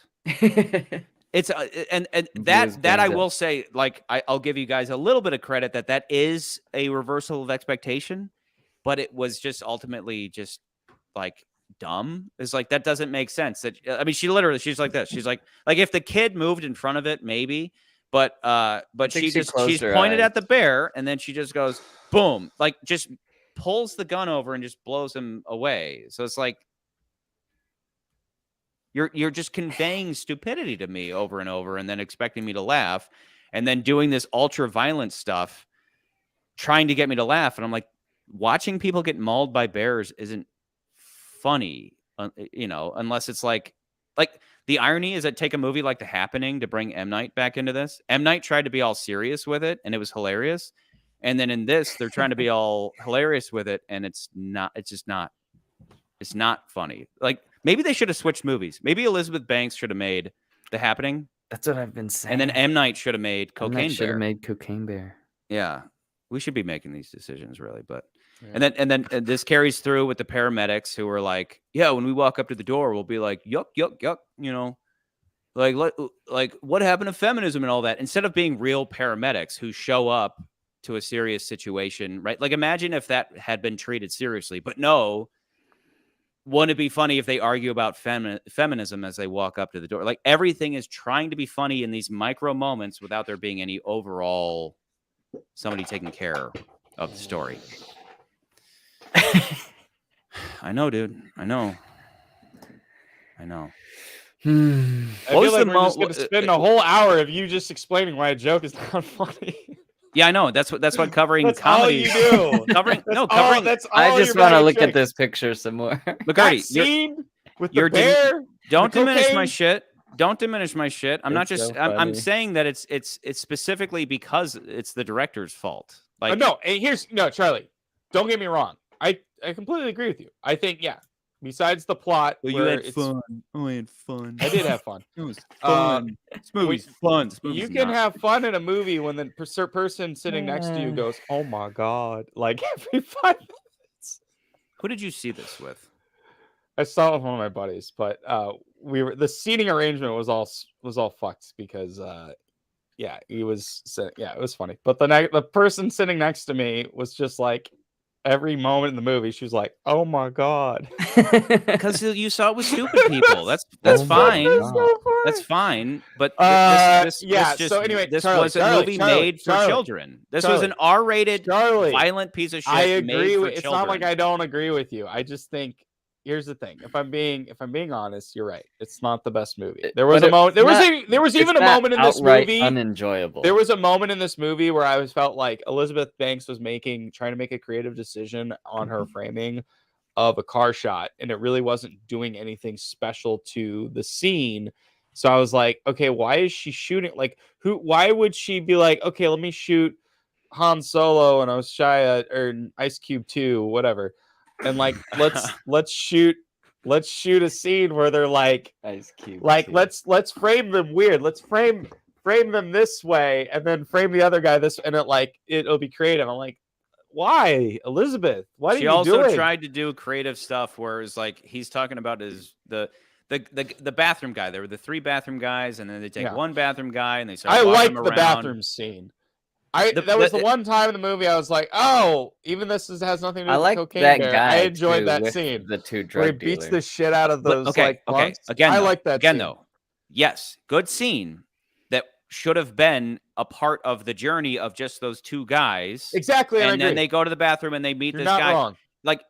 It's and that I will say, like I'll give you guys a little bit of credit that is a reversal of expectation, but it was just ultimately just like dumb. It's like that doesn't make sense. That she's like this. She's like if the kid moved in front of it, maybe, but she's pointed at the bear and then she just goes boom, like just pulls the gun over and just blows him away. So it's like. You're just conveying stupidity to me over and over and then expecting me to laugh and then doing this ultra violent stuff, trying to get me to laugh. And I'm like, watching people get mauled by bears isn't funny, unless it's like the irony is that take a movie like The Happening to bring M. Night back into this. M. Night tried to be all serious with it and it was hilarious. And then in this, they're trying to be all hilarious with it. And it's not funny. Like, maybe they should have switched movies. Maybe Elizabeth Banks should have made The Happening. That's what I've been saying. And then M. Night should have made Cocaine Bear. Should have made Cocaine Bear. Yeah. We should be making these decisions, really. But Yeah. And then this carries through with the paramedics who are like, yeah, when we walk up to the door, we'll be like, yuck, yuck, yuck, you know, like what happened to feminism and all that, instead of being real paramedics who show up to a serious situation, right? Like, imagine if that had been treated seriously, but no. Wouldn't it be funny if they argue about feminism as they walk up to the door? Like, everything is trying to be funny in these micro moments without there being any overall somebody taking care of the story. I know, dude. I know. I feel like we're just going to spend a whole hour of you just explaining why a joke is not funny. Yeah, I know. That's what covering that's comedy. All you do. covering. That's all I just want to look at this picture some more. McCarty, scene with the bear. Don't diminish my shit. Don't diminish my shit. I'm not just. So I'm saying that it's specifically because it's the director's fault. Like, no, and Charlie. Don't get me wrong. I completely agree with you. I think besides the plot, well, you had fun. I had fun. I did have fun. It was fun. This movie's fun. You can have fun in a movie when the person sitting next to you goes, "Oh my god!" Like every 5 minutes. Who did you see this with? I saw it with one of my buddies, but the seating arrangement was all fucked because it was funny. But the person sitting next to me was just like, every moment in the movie, she was like, "Oh my god," because you saw it with stupid people. That's fine. That's fine. But So anyway, this was a movie made for children. This was an R-rated, violent piece of shit. I agree. It's children. not like I don't agree with you. I just think. Here's the thing. If I'm being honest, you're right. It's not the best movie. There was a moment. There was even a moment in this movie unenjoyable. There was a moment in this movie where I felt like Elizabeth Banks was trying to make a creative decision on her framing of a car shot, and it really wasn't doing anything special to the scene. So I was like, okay, why is she shooting? Like, why would she be like, okay, let me shoot Han Solo and Oshia or Ice Cube 2, whatever. And like, let's shoot a scene where they're like, Ice Cube. Like, let's frame them weird. Let's frame them this way, and then frame the other guy this, and it'll be creative. I'm like, why, Elizabeth? What are you doing? She also tried to do creative stuff where it's like he's talking about the bathroom guy. There were the 3 bathroom guys, and then they take one bathroom guy, and they start. I like the bathroom scene. That was the one time in the movie I was like, oh, even this has nothing to do with cocaine. That guy I enjoyed that scene. The 2 drug where he beats the shit out of those. Okay. Again, I like that. Again, scene. though, yes, good scene that should have been a part of the journey of just those 2 guys. Exactly, and then they go to the bathroom and they meet this guy. Wrong. Like,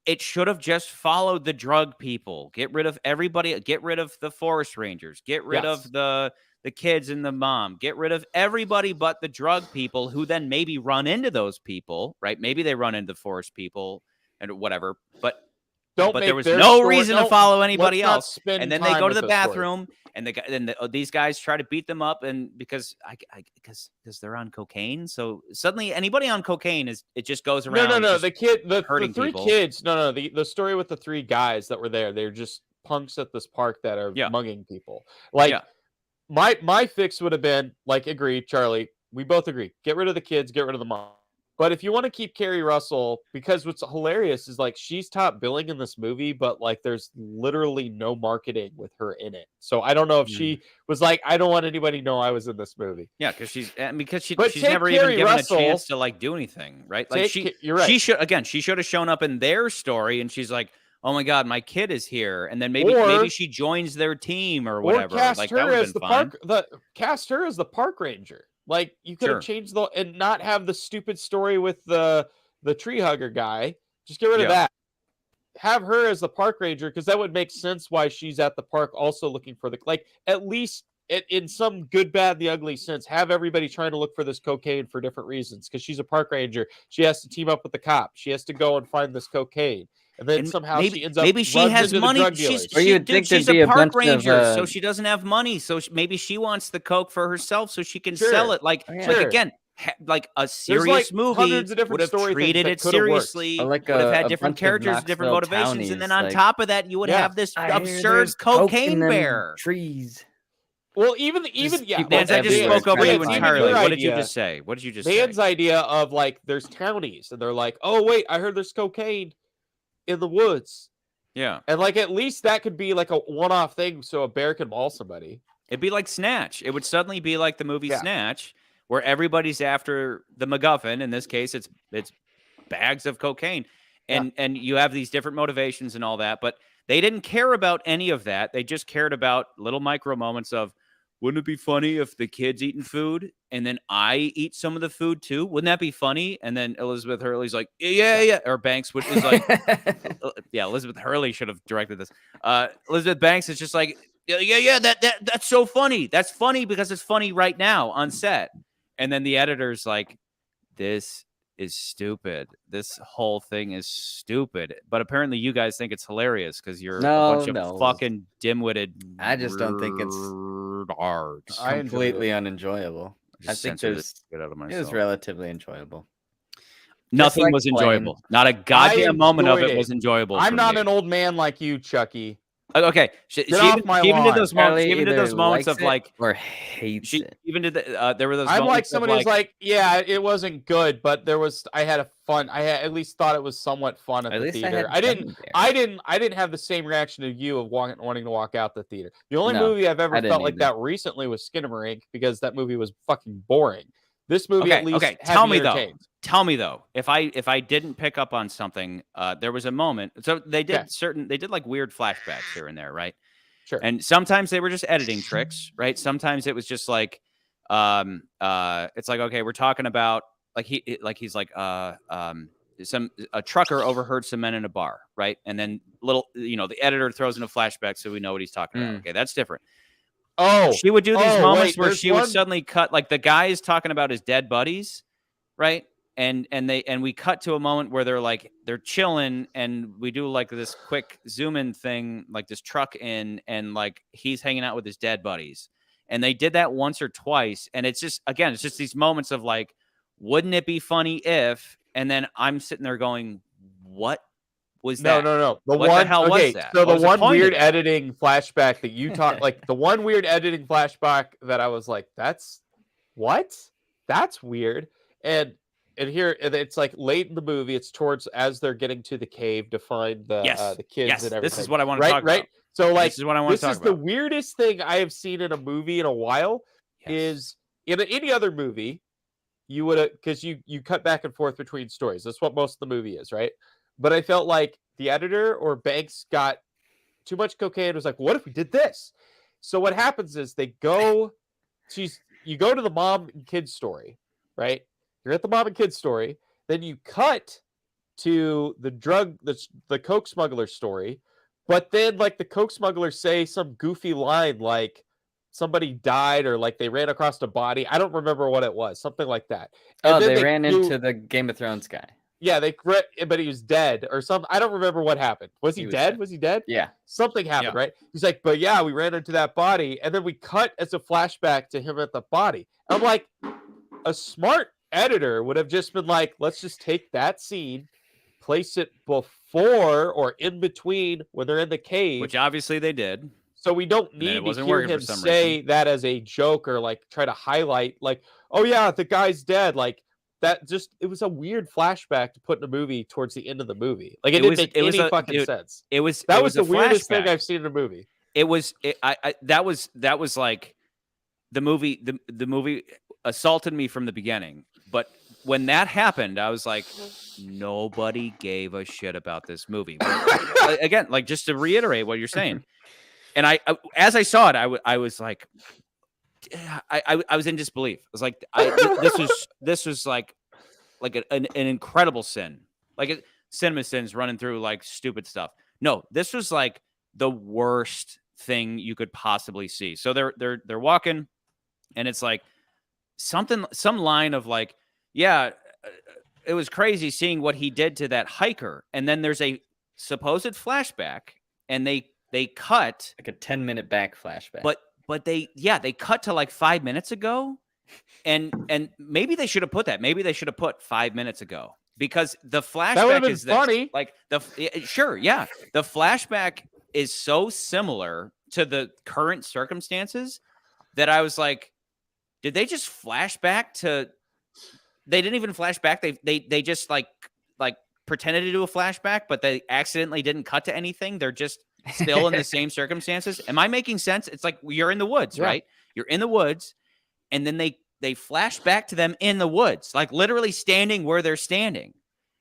it should have just followed the drug people. Get rid of everybody. Get rid of the forest rangers. Get rid of the kids and the mom. Get rid of everybody but the drug people, who then maybe run into those people, right? Maybe they run into the forest people and whatever. But there was no reason to follow anybody else. And then they go to the bathroom, and these guys try to beat them up, and because they're on cocaine. So suddenly anybody on cocaine it just goes around. No. The 3 people. kids. No. The story with the 3 guys that were there. They're just punks at this park that are mugging people. My fix would have been, like, agreed, Charlie. We both agree. Get rid of the kids. Get rid of the mom. But if you want to keep Carrie Russell, because what's hilarious is, like, she's top billing in this movie, but, like, there's literally no marketing with her in it. So I don't know if she was like, I don't want anybody to know I was in this movie. Yeah, because she's never even given Russell, a chance to, like, do anything, right? Like, you're right. She should have shown up in their story, and she's like, oh my god, my kid is here, and then maybe she joins their team or whatever. Or cast like, her that as the fine. cast her as the park ranger. Like, you could have changed and not have the stupid story with the tree hugger guy. Just get rid of that. Have her as the park ranger, because that would make sense why she's at the park also looking for at least in some good, bad, the ugly sense, have everybody trying to look for this cocaine for different reasons. Because she's a park ranger, she has to team up with the cop. She has to go and find this cocaine. And then somehow she ends up. Maybe she has money. She's a park ranger, so she doesn't have money. So maybe she wants the coke for herself, so she can sell it. Like again, like a serious movie would have treated it seriously. Would have had different characters, different motivations, and then on top of that, you would have this absurd cocaine bear. Trees. Well, even yeah. Nance, I just spoke over you entirely. What did you just say? What did you just say? Dan's idea of like there's townies and they're like, oh wait, I heard there's cocaine in the woods. Yeah, and like at least that could be like a one-off thing, so a bear can maul somebody. It'd be like Snatch. It would suddenly be like the movie Snatch, where everybody's after the MacGuffin. In this case, it's bags of cocaine, and you have these different motivations and all that. But they didn't care about any of that. They just cared about little micro moments of, wouldn't it be funny if the kid's eating food and then I eat some of the food too? Wouldn't that be funny? And then Elizabeth Hurley's like, yeah. Or Banks is like, yeah, Elizabeth Hurley should have directed this. Elizabeth Banks is just like, yeah, that's so funny. That's funny because it's funny right now on set. And then the editor's like, this is stupid. This whole thing is stupid. But apparently you guys think it's hilarious because you're a bunch of fucking dim-witted. I just don't think it's completely unenjoyable. I think it was relatively enjoyable. Nothing was enjoyable. Not a goddamn moment of it was enjoyable. I'm not an old man like you, Chucky. Okay, she even did those moments of like, or hates it. Even did there were those. I'm like someone who's like, yeah, it wasn't good, but I had at least thought it was somewhat fun at the theater. I didn't have the same reaction to you of wanting to walk out the theater. The only movie I've ever felt like that recently was Skinamarink, because that movie was fucking boring. This movie at least Tell me though, if I didn't pick up on something, there was a moment. So they did like weird flashbacks here and there, right? Sure. And sometimes they were just editing tricks, right? Sometimes it was just like, it's like, okay, we're talking about he's like a trucker overheard some men in a bar, right? And then the editor throws in a flashback so we know what he's talking about. Okay, that's different. Oh, she would do these moments where she would suddenly cut, like the guy is talking about his dead buddies, right? And we cut to a moment where they're chilling, and we do like this quick zoom in thing, like this truck in, and like he's hanging out with his dead buddies. And they did that once or twice, and it's just these moments of like, wouldn't it be funny if? And then I'm sitting there going, what was that? No. What the hell was that? So the one weird editing flashback that you talked, like the one weird editing flashback that I was like, that's weird. And here it's like late in the movie. It's towards as they're getting to the cave to find the kids and everything. This is what I want to talk about. So like, this is what I want to talk about. This is the weirdest thing I have seen in a movie in a while. Is in any other movie, you would have, because you cut back and forth between stories. That's what most of the movie is, right? But I felt like the editor or Banks got too much cocaine. It was like, what if we did this? So what happens is you go to the mom and kid story, right? You're at the mom and kid story. Then you cut to the coke smuggler story. But then like the coke smugglers say some goofy line like somebody died or like they ran across a body. I don't remember what it was. Something like that. And they ran into the Game of Thrones guy. Yeah, but he was dead or something. I don't remember what happened. Was he dead? Was he dead? Yeah. Something happened, right? He's like, but yeah, we ran into that body. And then we cut as a flashback to him at the body. I'm like, a smart editor would have just been like, let's just take that scene, place it before or in between when they're in the cave. Which obviously they did. So we don't need to hear him say that as a joke or like try to highlight like, oh yeah, the guy's dead. Like, it was a weird flashback to put in a movie towards the end of the movie. Like it didn't make any fucking sense. That was the weirdest thing I've seen in a movie. That was like the movie. The movie assaulted me from the beginning. But when that happened, I was like, nobody gave a shit about this movie. But, again, like just to reiterate what you're saying, and as I saw it, I was like. I was in disbelief. I was like, this was like an incredible sin, like cinema sins running through like stupid stuff. No, this was like the worst thing you could possibly see. So they're walking, and it's like some line of like, yeah, it was crazy seeing what he did to that hiker, and then there's a supposed flashback, and they cut like a 10-minute back flashback, But they cut to like 5 minutes ago, and maybe they should have put that. Maybe they should have put 5 minutes ago, because the flashback is funny. Like the flashback is so similar to the current circumstances. that I was like, did they just flash back to? They didn't even flash back. They just like pretended to do a flashback, but they accidentally didn't cut to anything. They're just still in the same circumstances. Am I making sense? It's like you're in the woods, right? You're in the woods, and then they flash back to them in the woods, like literally standing where they're standing.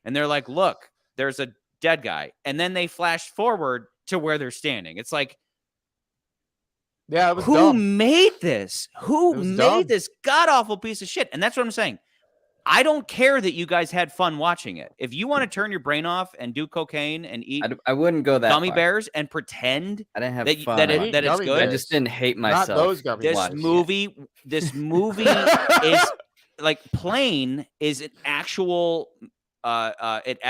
And they're like, look, there's a dead guy. And then they flash forward to where they're standing. It's like, it was who dumb. made this? Who made this god-awful piece of shit? And that's what I'm saying. I don't care that you guys had fun watching it. If you want to turn your brain off and do cocaine and eat I wouldn't go that gummy far. Bears and pretend I didn't have that, fun. that it's good. I just didn't hate myself. Not those gummy This movie is like Plane is an actual it's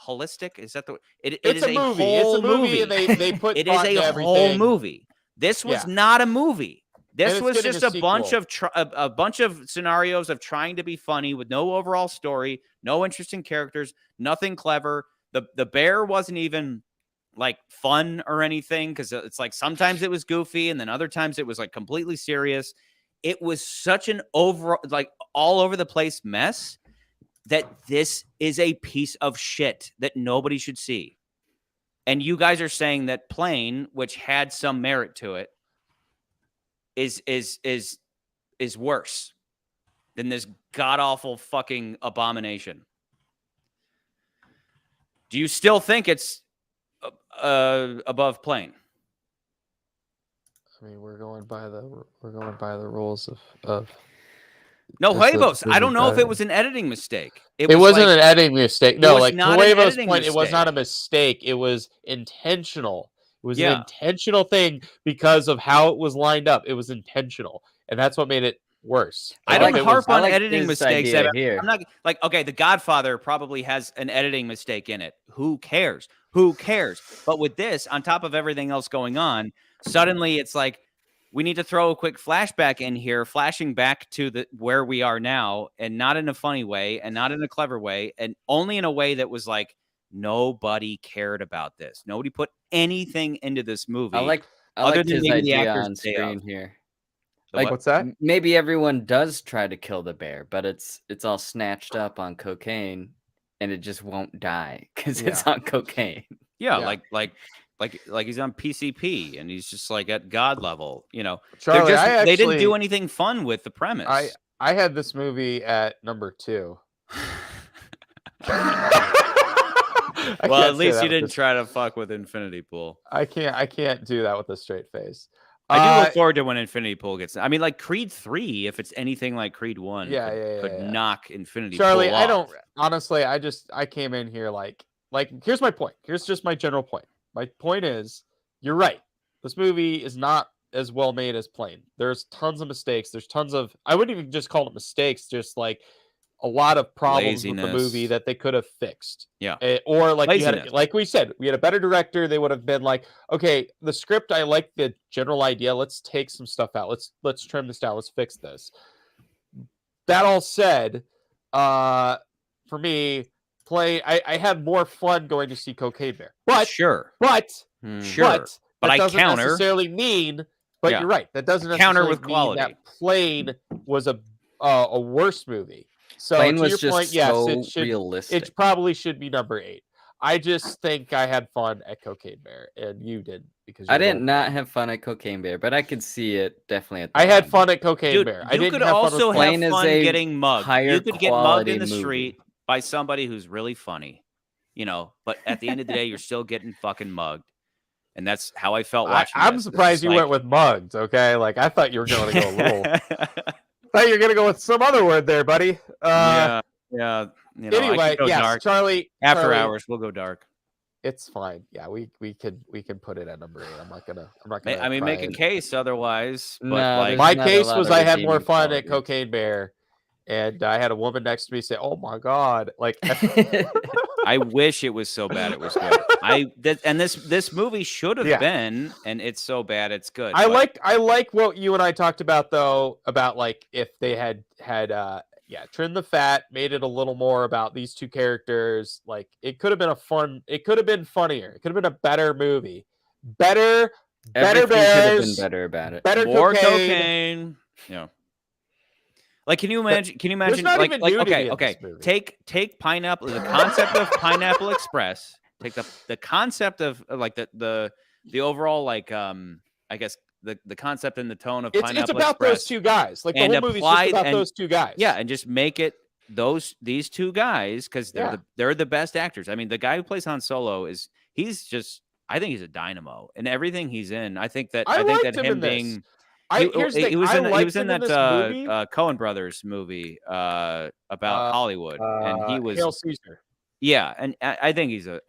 holistic. Is that the it is a movie. It's a movie and they put it is a whole movie. This was not a movie. This was just a bunch of scenarios of trying to be funny with no overall story, no interesting characters, nothing clever. The bear wasn't even like fun or anything, because it's like sometimes it was goofy and then other times it was like completely serious. It was such an overall, like all over the place mess that this is a piece of shit that nobody should see. And you guys are saying that Plane, which had some merit to it, is worse than this god-awful fucking abomination. Do you still think it's above Plane? I mean, we're going by the rules of No, huevos. I don't know if it was an editing mistake. It wasn't an editing mistake. No, like to Huevo's point, it was not a mistake. It was intentional. It was an intentional thing because of how it was lined up. It was intentional, and that's what made it worse. I don't harp on editing mistakes. I'm not like, okay, The Godfather probably has an editing mistake in it. Who cares? Who cares? But with this, on top of everything else going on, suddenly it's like we need to throw a quick flashback in here, flashing back to where we are now, and not in a funny way, and not in a clever way, and only in a way that was like nobody cared about this. Nobody put anything into this movie. I like his idea on screen here. Like, what's that? Maybe everyone does try to kill the bear, but it's all snatched up on cocaine, and it just won't die because it's on cocaine. Yeah, like he's on PCP and he's just like at God level, you know. Charlie, they didn't do anything fun with the premise. I had this movie at number 2. Well, at least you didn't try to fuck with Infinity Pool. I can't do that with a straight face. I do look forward to when Infinity Pool gets. I mean, like Creed 3, if it's anything like Creed 1, could knock Infinity Charlie, Pool off. I don't honestly. I came in here like here's my point. Here's just my general point. My point is, you're right. This movie is not as well made as Plane. There's tons of mistakes. There's tons of, I wouldn't even just call it mistakes, just like a lot of problems with the movie that they could have fixed. Yeah. Or like like we said, we had a better director. They would have been like, okay, the script, I like the general idea. Let's take some stuff out. Let's trim this down. Let's fix this. That all said, for me, I had more fun going to see Cocaine Bear. But But that doesn't necessarily mean. But you're right. That doesn't necessarily mean that Plane was a worse movie. So Plane to was your just point, yes, so realistic. It probably should be number 8. I just think I had fun at Cocaine Bear, and you did because I didn't not have fun at Cocaine Bear, but I could see it definitely. At I had fun at Cocaine Bear. I didn't could have also fun have fun getting mugged. You could get mugged in the street by somebody who's really funny, you know. But at the end of the day, you're still getting fucking mugged, and that's how I felt watching. I'm surprised you went with mugged. Okay, like I thought you were going to go a little. Thought you were gonna go with some other word there, buddy. Yeah. You know, anyway, yes, dark. Charlie. After hours, we'll go dark. It's fine. Yeah, we can put it at number 8. I'm not gonna. I mean, make a case otherwise. But no, my case was I had more fun at Cocaine Bear, and I had a woman next to me say, "Oh my god!" Like, I wish it was so bad it was good. This movie should have been, and it's so bad it's good. I like what you and I talked about though, about like if they had trimmed the fat, made it a little more about these two characters. Like it could have been it could have been funnier. It could have been a better movie. Better Better Everything could have been bears. better about it. Better More cocaine. cocaine. Yeah. Like, can you imagine? Can you imagine? not Like, even like nudity in okay. this movie. Take Pineapple. The concept of Pineapple Express. Take the concept of like the overall like I guess the concept and the tone of Pineapple It's about Express, those two guys. Like the and whole movie's just about those two guys. Yeah, and just make it these two guys because they're the best actors. I mean, the guy who plays Han Solo he's just, I think he's a dynamo in everything he's in. I think that him being he was in that Coen Brothers movie about Hollywood, and he was Hail Caesar. Yeah, and I think he's a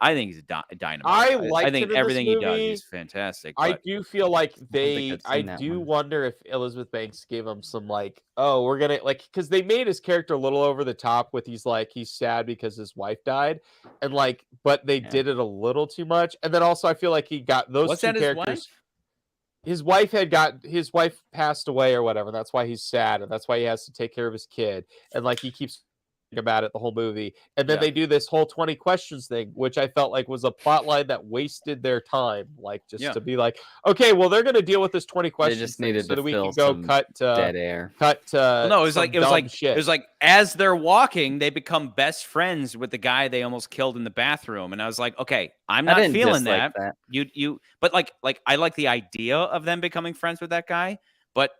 dynamo. I think everything he does is fantastic. I do feel like I do wonder if Elizabeth Banks gave him some like, oh, we're gonna like, because they made his character a little over the top with he's sad because his wife died, and like, but they did it a little too much. And then also I feel like he got those two characters. His wife passed away or whatever. That's why he's sad, and that's why he has to take care of his kid, and like he keeps about it the whole movie. And then they do this whole 20 questions thing, which I felt like was a plot line that wasted their time, like just to be like, okay, well, they're going to deal with this 20 questions. They just needed so to we fill can go some dead air. No, it was like as they're walking, they become best friends with the guy they almost killed in the bathroom, and I was like, okay, I'm not feeling that. But like I like the idea of them becoming friends with that guy, but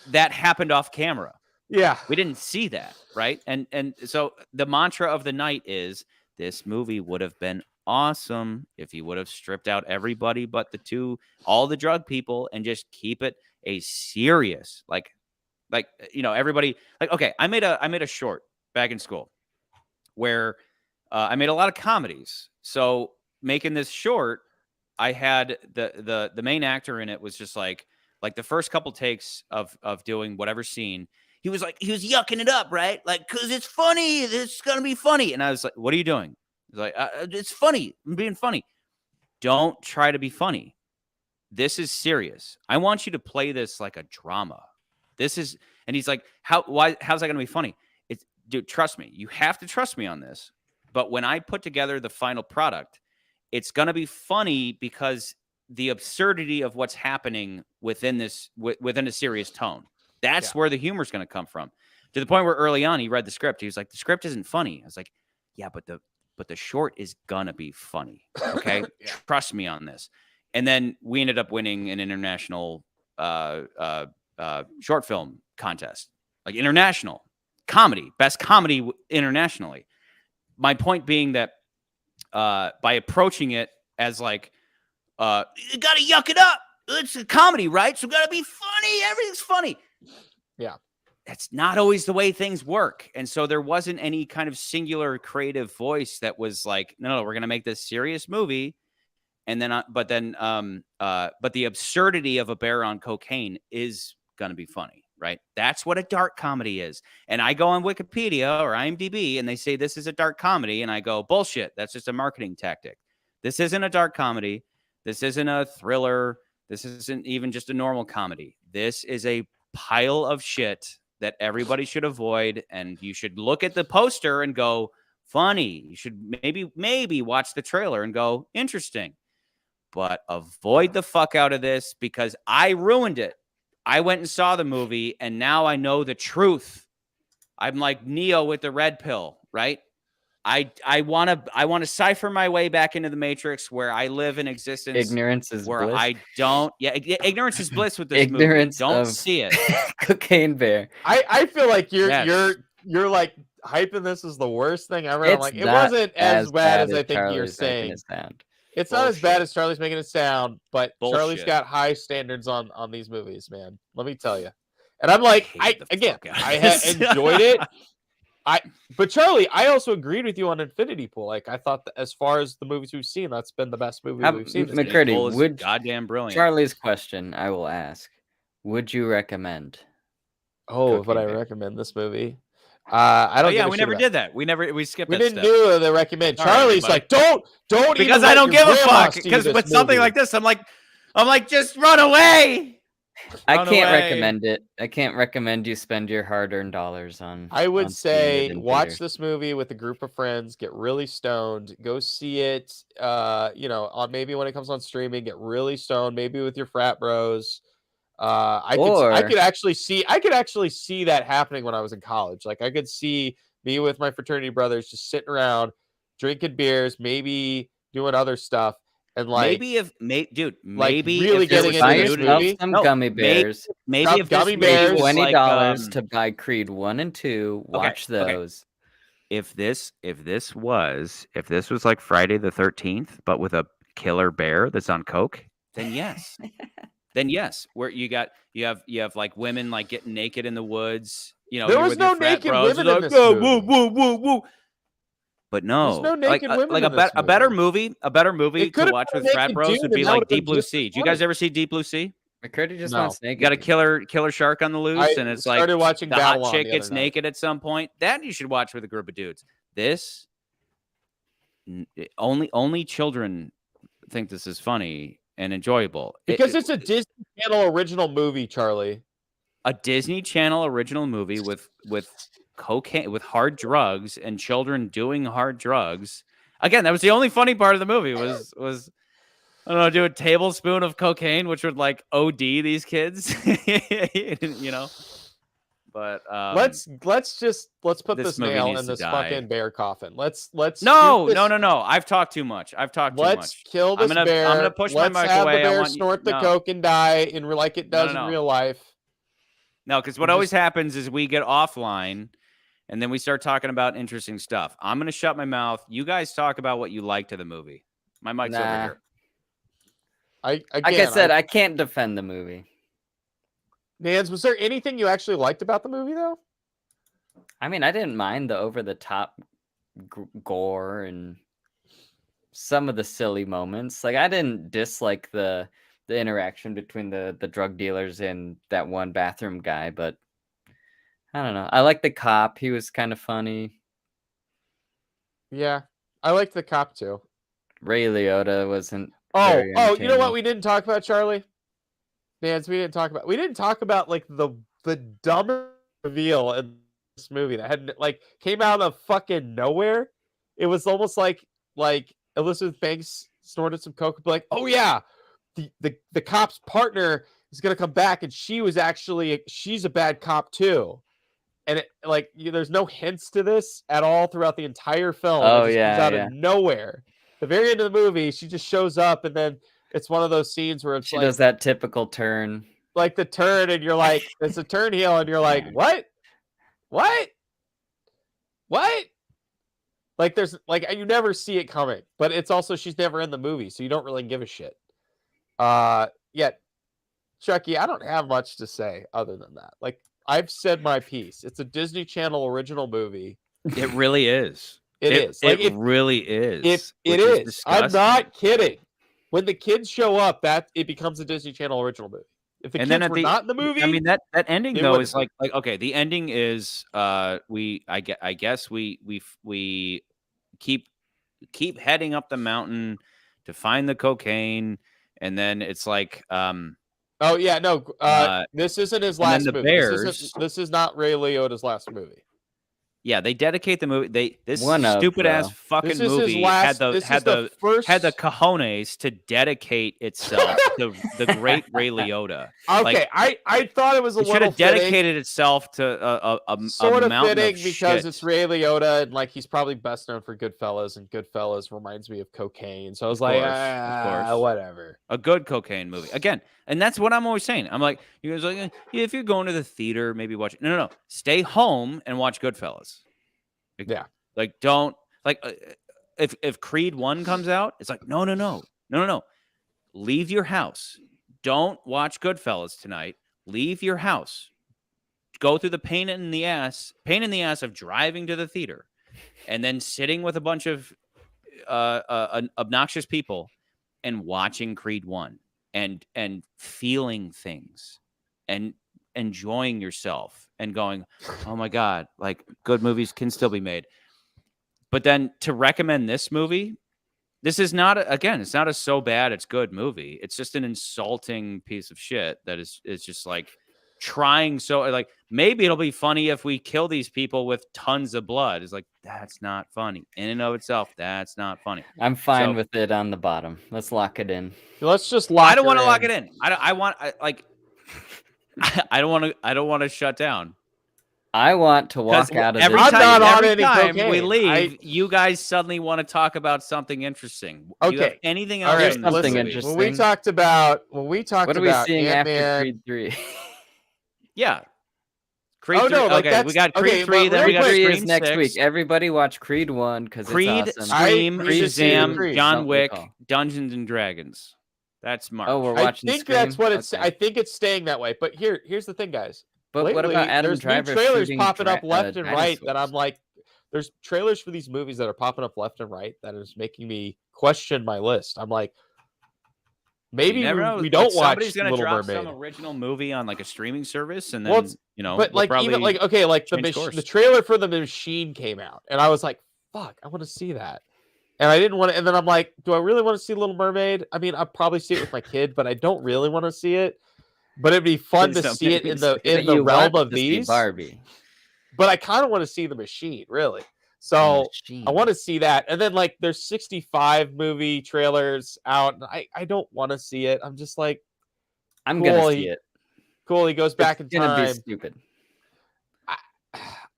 that happened off camera. Yeah, we didn't see that, right? And so the mantra of the night is, this movie would have been awesome if he would have stripped out everybody but all the drug people, and just keep it a serious, like everybody, like, okay, I made a short back in school where I made a lot of comedies. So making this short, I had the main actor in it was just like the first couple takes of doing whatever scene. He was yucking it up, right? Like, because it's funny. It's going to be funny. And I was like, what are you doing? He's like, it's funny. I'm being funny. Don't try to be funny. This is serious. I want you to play this like a drama. And he's like, how's that going to be funny? Dude, trust me. You have to trust me on this. But when I put together the final product, it's going to be funny because the absurdity of what's happening within a serious tone. That's where the humor is going to come from. To the point where early on he read the script. He was like, the script isn't funny. I was like, yeah, but the short is going to be funny. Okay. Trust me on this. And then we ended up winning an international short film contest, like international comedy, best comedy internationally. My point being that by approaching it as like, you got to yuck it up. It's a comedy, right? So got to be funny. Everything's funny. Yeah. That's not always the way things work. And so there wasn't any kind of singular creative voice that was like, no, we're going to make this serious movie. And then, but the absurdity of a bear on cocaine is going to be funny, right? That's what a dark comedy is. And I go on Wikipedia or IMDb and they say this is a dark comedy. And I go, bullshit. That's just a marketing tactic. This isn't a dark comedy. This isn't a thriller. This isn't even just a normal comedy. This is a pile of shit that everybody should avoid. And you should look at the poster and go, funny. You should maybe watch the trailer and go, interesting. But avoid the fuck out of this because I ruined it. I went and saw the movie and now I know the truth. I'm like Neo with the red pill, right? I want to cipher my way back into the Matrix where I live in existence. Ignorance is where bliss. I don't. Yeah, ignorance is bliss with this ignorance movie. Don't see it. Cocaine bear. I feel like you're like hyping this as the worst thing ever. I'm like, it wasn't as bad as I think you're saying. It's not as bad as Charlie's making it sound, but Charlie's got high standards on these movies, man. Let me tell you. And I'm like, I enjoyed it. But Charlie, I also agreed with you on Infinity Pool. Like, I thought that as far as the movies we've seen, that's been the best movie we've seen. McCurdy, would goddamn brilliant. Charlie's question, I will ask: would you recommend? Oh, would I recommend this movie? I don't. Yeah, we never did that. We skipped. We didn't do the recommend. Charlie's like, don't because I don't give a fuck. Because with something like this, I'm like, just run away. I can't recommend it. I can't recommend you spend your hard-earned dollars on. I would say watch this movie with a group of friends, get really stoned, go see it. On maybe when it comes on streaming, get really stoned, maybe with your frat bros. I could actually see that happening when I was in college. Like I could see me with my fraternity brothers just sitting around, drinking beers, maybe doing other stuff. And maybe really getting into this movie. Some gummy bears. Maybe if gummy bears, $20 to buy Creed 1 and 2. Watch those. If this was like Friday the 13th, but with a killer bear that's on coke, then yes. Where you have like women like getting naked in the woods. There was no naked women in this movie. Woo. But no, no naked women like a better movie to watch with frat bros would be like Deep Blue Sea. Do you guys ever see Deep Blue Sea? McCurdy just wants naked. You got a killer shark on the loose, and it's like watching the hot chick gets naked at some point. That you should watch with a group of dudes. This only children think this is funny and enjoyable because it's a Disney Channel original movie, Charlie. A Disney Channel original movie with cocaine, with hard drugs, and children doing hard drugs. Again, that was the only funny part of the movie was I don't know, do a tablespoon of cocaine, which would like OD these kids, But let's put this nail in this fucking bear coffin. Let's no. I've talked too much. Let's kill this bear. I'm gonna push my mic away. The bear snort the coke and die like it does in real life. No, because what always happens is we get offline. And then we start talking about interesting stuff. I'm going to shut my mouth. You guys talk about what you liked of the movie. My mic's over here. Like I said, I can't defend the movie. Nans, was there anything you actually liked about the movie, though? I mean, I didn't mind the over-the-top gore and some of the silly moments. Like, I didn't dislike the interaction between the drug dealers and that one bathroom guy, but I don't know. I like the cop. He was kind of funny. Yeah, I liked the cop too. Ray Liotta wasn't. Oh! You know what we didn't talk about, Charlie? Nance, we didn't talk about like the dumber reveal in this movie that had like came out of fucking nowhere. It was almost like Elizabeth Banks snorted some coke, like, oh yeah, the cop's partner is gonna come back, and she's a bad cop too. And there's no hints to this at all throughout the entire film. Oh, it just comes out of nowhere. The very end of the movie, she just shows up, and then it's one of those scenes where she does that typical turn, like the turn, and you're like, it's a turn heel, and you're like, what? Like there's you never see it coming, but it's also she's never in the movie, so you don't really give a shit. Yet, Chucky, I don't have much to say other than that. Like, I've said my piece. It's a Disney Channel original movie. It really is. It really is. It is. Disgusting. I'm not kidding. When the kids show up, it becomes a Disney Channel original movie. If the kids were not in the movie, I mean that ending though is like okay. The ending is I guess we keep heading up the mountain to find the cocaine, and then it's like oh yeah, no. This isn't his last movie. Bears, this is not Ray Liotta's last movie. Yeah, they dedicate the movie. This stupid ass fucking movie had the cojones to dedicate itself to the great Ray Liotta. Okay, I thought it was a little should have dedicated itself to a sort of mountain fitting of because shit. It's Ray Liotta, and like he's probably best known for Goodfellas, and Goodfellas reminds me of cocaine. So I was of course, whatever. A good cocaine movie again, and that's what I'm always saying. I'm like, you guys like, yeah, if you're going to the theater, maybe watch it. No, stay home and watch Goodfellas. Yeah, like don't like if Creed 1 comes out, it's like no. Leave your house. Don't watch Goodfellas tonight. Leave your house. Go through the pain in the ass of driving to the theater, and then sitting with a bunch of obnoxious people and watching Creed 1 and feeling things and enjoying yourself and going, oh my God, like good movies can still be made. But then to recommend this movie, This is not again. It's not a so bad it's good movie. It's just an insulting piece of shit that is. It's just like trying so like maybe it'll be funny if we kill these people with tons of blood. It's like that's not funny in and of itself. That's not funny. I'm fine with it on the bottom. Let's lock it in. Let's just lock. I don't want to lock it in. I don't want to shut down. I want to walk out of every this. time we leave, you guys suddenly want to talk about something interesting. Okay. Do you have anything else? Right, something interesting. When we talked about what are we seeing after Creed 3? Yeah. Creed 3. Okay, we got Creed 3. Then we got Creed Scream next 6. week. Everybody watch Creed 1 because Creed, it's awesome. Scream, Shazam, John Wick, Dungeons and Dragons. That's March. Oh, we're watching. I think Scream? that's what it's. Okay. I think it's staying that way. But here's the thing, guys. But lately, what about Adam Driver? There's new trailers popping up left and right that I'm like, there's trailers for these movies that are popping up left and right that is making me question my list. I'm like, maybe we don't watch Little drop Mermaid. Some original movie on like a streaming service, and then but like even like the trailer for The Machine came out, and I was like, fuck, I want to see that. And I didn't want to, and then I'm like, do I really want to see Little Mermaid? I mean, I'll probably see it with my kid, but I don't really want to see it. But it'd be fun to see it in the realm of these. Barbie. But I kind of want to see The Machine, really. So I want to see that. And then like there's 65 movie trailers out. And I don't want to see it. I'm just like, I'm gonna see it. Cool. He goes back in time. It's gonna be stupid.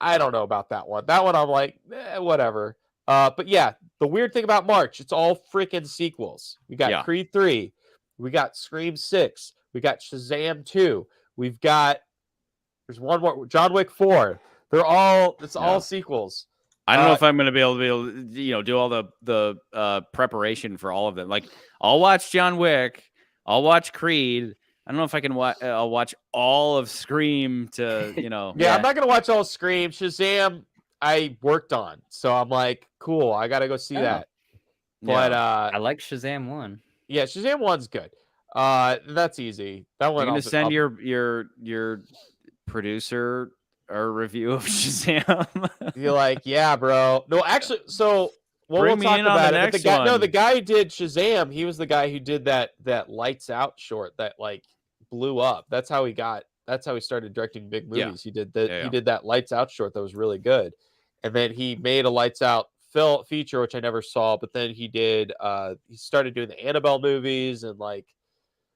I don't know about that one. That one I'm like, whatever. But yeah, the weird thing about March, it's all freaking sequels. We got Creed 3, we got Scream 6. We got Shazam 2. There's one more, John Wick 4. It's all sequels. I don't know if I'm going to be able to, do all the preparation for all of them. Like, I'll watch John Wick. I'll watch Creed. I don't know if I can I'll watch all of Scream to, Yeah, I'm not going to watch all Scream. Shazam, I worked on. So I'm like, cool, I got to go see that. But I like Shazam 1. Yeah, Shazam 1's good. That's easy. That one. You're gonna send your producer a review of Shazam. You're like, yeah, bro. No, actually, so we'll talk about it. The guy who did Shazam, he was the guy who did that Lights Out short that like blew up. That's how he started directing big movies. He did He did that Lights Out short that was really good, and then he made a Lights Out feature, which I never saw. But then he started doing the Annabelle movies and like.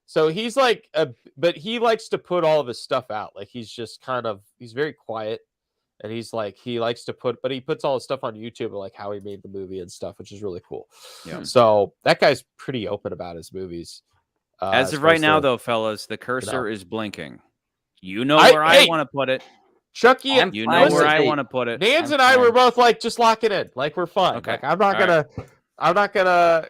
So he's like, but he likes to put all of his stuff out. Like he's just he's very quiet, and he's like he puts all his stuff on YouTube, like how he made the movie and stuff, which is really cool. Yeah. So that guy's pretty open about his movies. As of right now, though, fellas, the cursor is blinking. You know where I want to put it, Chucky. You know where I want to put it. Nance and I were both like, just lock it in. Like we're fine. Okay. Like, I'm not gonna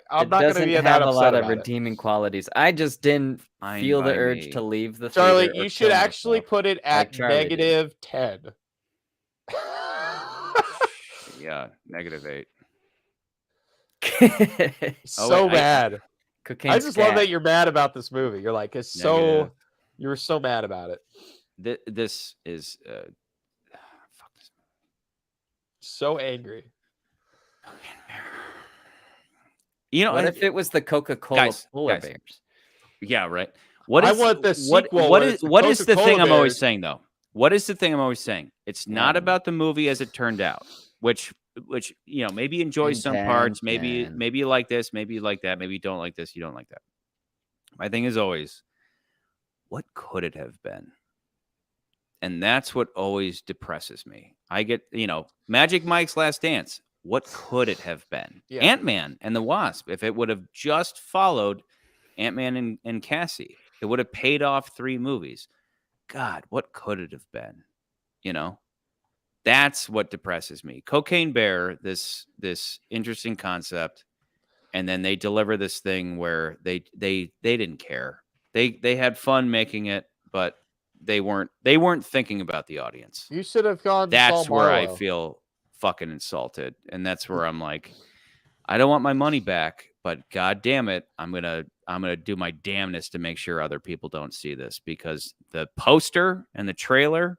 be have a lot of redeeming qualities. I just didn't feel the urge to leave the theater. Charlie, you should actually put it at -10. Yeah, -8. So bad. I just love that you're mad about this movie. You're like, you were so mad about it. This is fuck this movie. So angry. What if it was the Coca-Cola Polar Bears? Yeah, right. I want the sequel. What is the thing I'm always saying though? What is the thing I'm always saying? It's not about the movie as it turned out, which maybe enjoy some parts, maybe you like this, maybe you like that, maybe you don't like this, you don't like that. My thing is always, what could it have been? And that's what always depresses me. I get, Magic Mike's Last Dance. What could it have been? Yeah. Ant-Man and the Wasp. If it would have just followed Ant-Man and Cassie, it would have paid off 3 movies. God, what could it have been? That's what depresses me. Cocaine Bear, this interesting concept, and then they deliver this thing where they didn't care. They had fun making it, but they weren't thinking about the audience. You should have gone. That's where I feel fucking insulted, and that's where I'm like, I don't want my money back, but god damn it, I'm gonna do my damnedest to make sure other people don't see this, because the poster and the trailer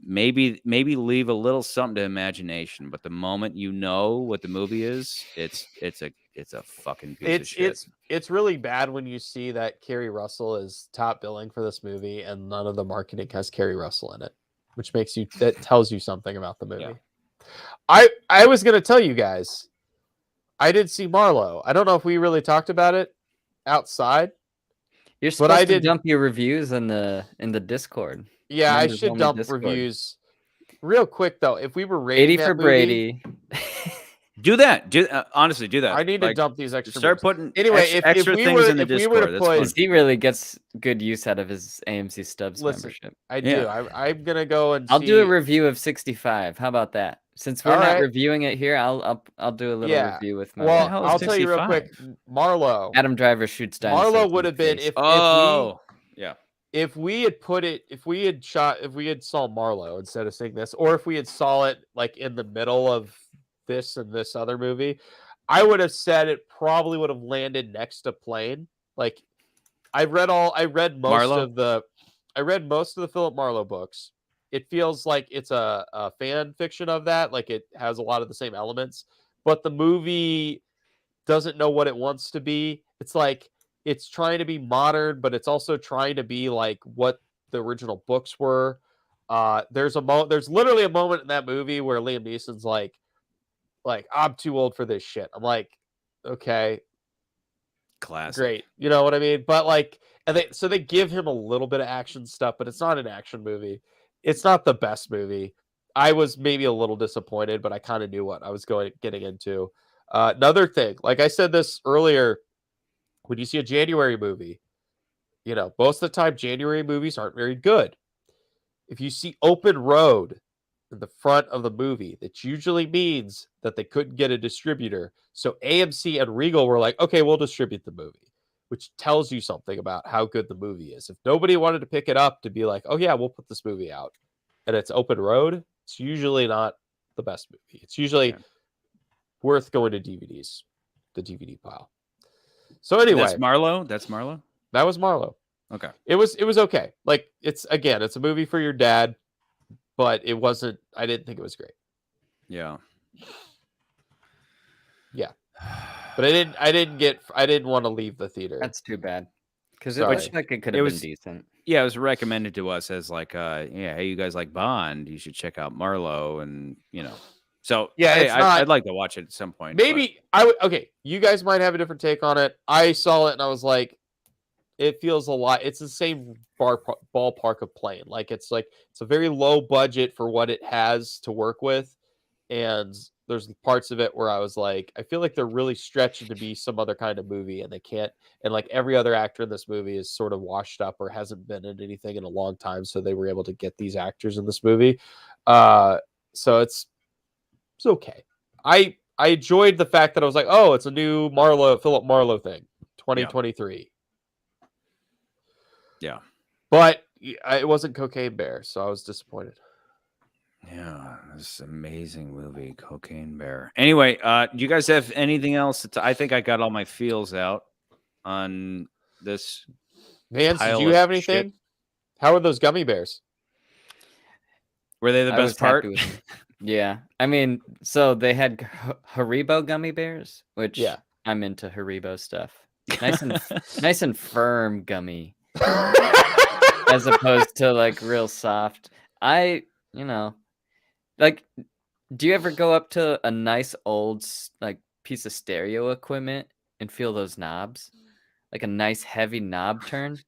maybe leave a little something to imagination. But the moment you know what the movie is, it's a fucking piece of shit. It's really bad when you see that Kerry Russell is top billing for this movie and none of the marketing has Kerry Russell in it, which tells you something about the movie. Yeah. I was gonna tell you guys, I did see Marlowe. I don't know if we really talked about it outside. You're supposed to dump your reviews in the Discord. Yeah, I should dump reviews real quick though. If we were rating 80 for Brady. Do that. Honestly, do that. I need to dump these extra. Start putting extra things in the Discord. Because he really gets good use out of his AMC Stubs membership. I do. I'm gonna go and. I'll do a review of 65. How about that? Since we're not reviewing it here, I'll do a little review with my. Well, I'll tell you real quick. Marlowe. Adam Driver shoots dinosaurs. Marlowe would have been if we had saw Marlowe instead of seeing this, or if we had saw it like in the middle of this and this other movie, I would have said it probably would have landed next to Plane. Like I read most of the Philip Marlowe books. It feels like it's a fan fiction of that. Like it has a lot of the same elements, but the movie doesn't know what it wants to be. It's like it's trying to be modern, but it's also trying to be like what the original books were. There's literally a moment in that movie where Liam Neeson's like I'm too old for this shit. I'm like, okay, classic, great, you know what I mean? But like, so they give him a little bit of action stuff, but it's not an action movie. It's not the best movie. I was maybe a little disappointed, but I kind of knew what I was getting into. Another thing, like I said this earlier, when you see a January movie, you know, most of the time January movies aren't very good. If you see Open Road in the front of the movie, that usually means that they couldn't get a distributor. So AMC and Regal were like, okay, we'll distribute the movie, which tells you something about how good the movie is. If nobody wanted to pick it up to be like, oh yeah, we'll put this movie out, and it's Open Road, it's usually not the best movie. It's usually worth going to DVDs, the DVD pile. So anyway, that's Marlowe. That was Marlowe. Okay. It was okay. Like it's a movie for your dad, but it wasn't. I didn't think it was great. Yeah. Yeah. But I didn't want to leave the theater. That's too bad. Because it looks like it could have been decent. Yeah, it was recommended to us as like, hey, you guys like Bond? You should check out Marlowe, and you know. So yeah, hey, I'd like to watch it at some point. Maybe I would. Okay, you guys might have a different take on it. I saw it and I was like, it feels a lot. It's the same ballpark of Plane. Like it's a very low budget for what it has to work with, and there's parts of it where I was like, I feel like they're really stretching to be some other kind of movie, and they can't. And like every other actor in this movie is sort of washed up or hasn't been in anything in a long time, so they were able to get these actors in this movie. So it's okay. I enjoyed the fact that I was like, oh, it's a new Philip Marlowe thing, 2023. Yeah. But it wasn't Cocaine Bear, so I was disappointed. Yeah, this amazing movie, Cocaine Bear. Anyway, do you guys have anything else? I think I got all my feels out on this. Vance, did you have anything? Shit. How are those gummy bears? Were they the best part? Yeah. I mean, so they had Haribo gummy bears, which I'm into Haribo stuff. Nice and firm gummy. As opposed to like real soft. Like, do you ever go up to a nice old like piece of stereo equipment and feel those knobs? Like a nice heavy knob turn?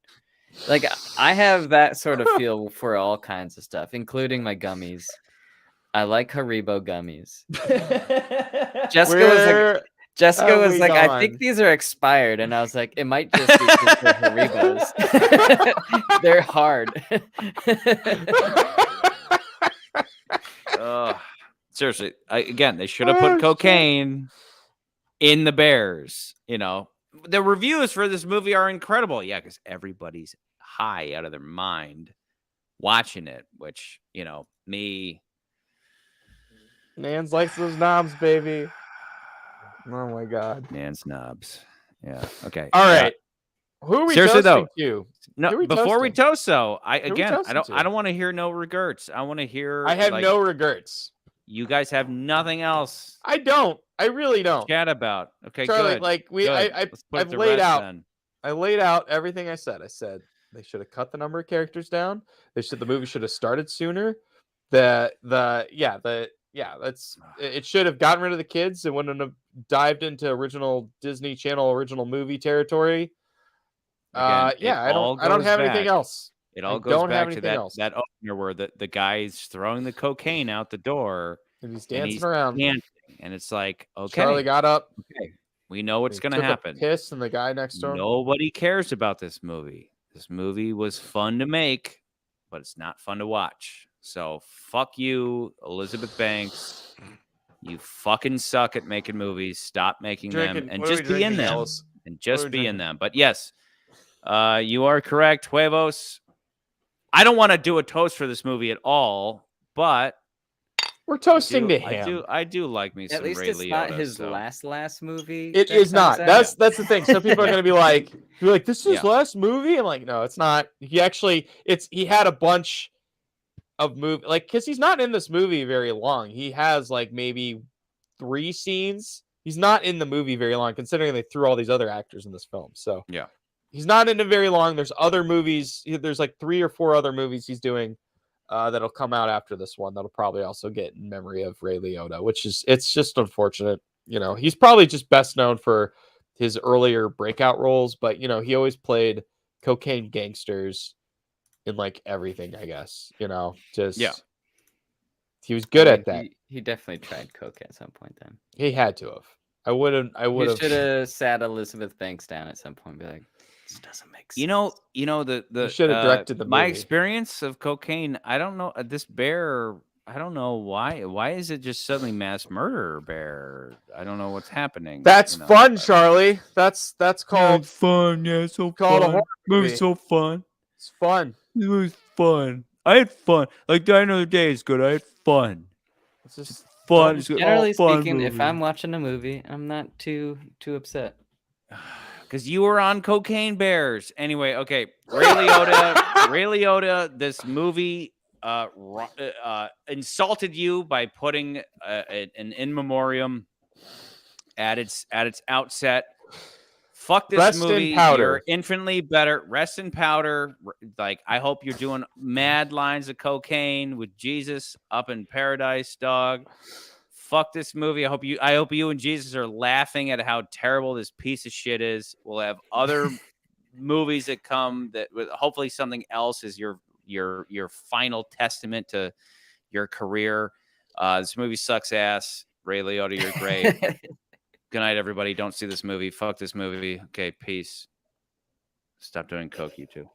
Like I have that sort of feel for all kinds of stuff, including my gummies. I like Haribo gummies. Jessica was like, I think these are expired. And I was like, it might just be for Haribos. They're hard. Seriously, again, they should have put cocaine in the bears. You know, the reviews for this movie are incredible. Yeah, because everybody's high out of their mind watching it, which, you know, me. Nans likes those knobs, baby. Oh my God. Nans knobs. Yeah. Okay. All right. Who are we seriously toasting though? to? No, before we toast, though, I don't want to hear no regrets. I want to hear. I have no regrets. You guys have nothing else. I don't. I really don't. Chat about. Okay, Charlie, good. like I've laid out. I laid out everything I said. I said they should have cut the number of characters down. The movie should have started sooner. It should have gotten rid of the kids. It wouldn't have dived into original Disney Channel original movie territory. Again, I don't have anything else. It all goes back to that opener where the guy's throwing the cocaine out the door and he's dancing around, and it's like, okay, Charlie got up. Okay, we know what's going to happen. Piss and the guy next door. Nobody cares about this movie. This movie was fun to make, but it's not fun to watch. So fuck you, Elizabeth Banks. You fucking suck at making movies. Stop making them and just be in them. And just be in them. But yes, you are correct, Huevos. I don't want to do a toast for this movie at all, but we're toasting to him. I do like me some Ray Liotta. At least it's not his last movie. It is not. That's the thing. Some people are going to be like, this is his last movie? I'm like, no, it's not. He had a bunch of movie, like, because he's not in this movie very long. He has like maybe 3 scenes. He's not in the movie very long, considering they threw all these other actors in this film. So yeah. He's not in it very long. There's other movies. There's like 3 or 4 other movies he's doing that'll come out after this one. That'll probably also get in memory of Ray Liotta, it's just unfortunate. He's probably just best known for his earlier breakout roles, but he always played cocaine gangsters in like everything, I guess. He was good at that. He definitely tried coke at some point. Then he had to have. I would have. You should have sat Elizabeth Banks down at some point and be like, this doesn't make sense. You should have directed the movie. My experience of cocaine, I don't know, this bear, I don't know why is it just suddenly mass murder bear? I don't know what's happening. That's fun, Charlie. That's called fun. Yeah, it's so called fun. A horror movie. It's so fun. It's fun. It was fun. I had fun. Like Die Another Day is good. I had fun. It's just fun. Generally speaking, if I'm watching a movie, I'm not too upset. Because you were on Cocaine Bears. Anyway, okay. Ray Liotta, this movie insulted you by putting an in memoriam at its outset. Fuck this Rest movie. in powder. You're infinitely better. Rest in powder. Like, I hope you're doing mad lines of cocaine with Jesus up in paradise, dog. Fuck this movie. I hope you and Jesus are laughing at how terrible this piece of shit is. We'll have other movies that come that hopefully something else is your final testament to your career. This movie sucks ass. Ray Liotta, you're great. Good night, everybody. Don't see this movie. Fuck this movie. Okay, peace. Stop doing coke, you two.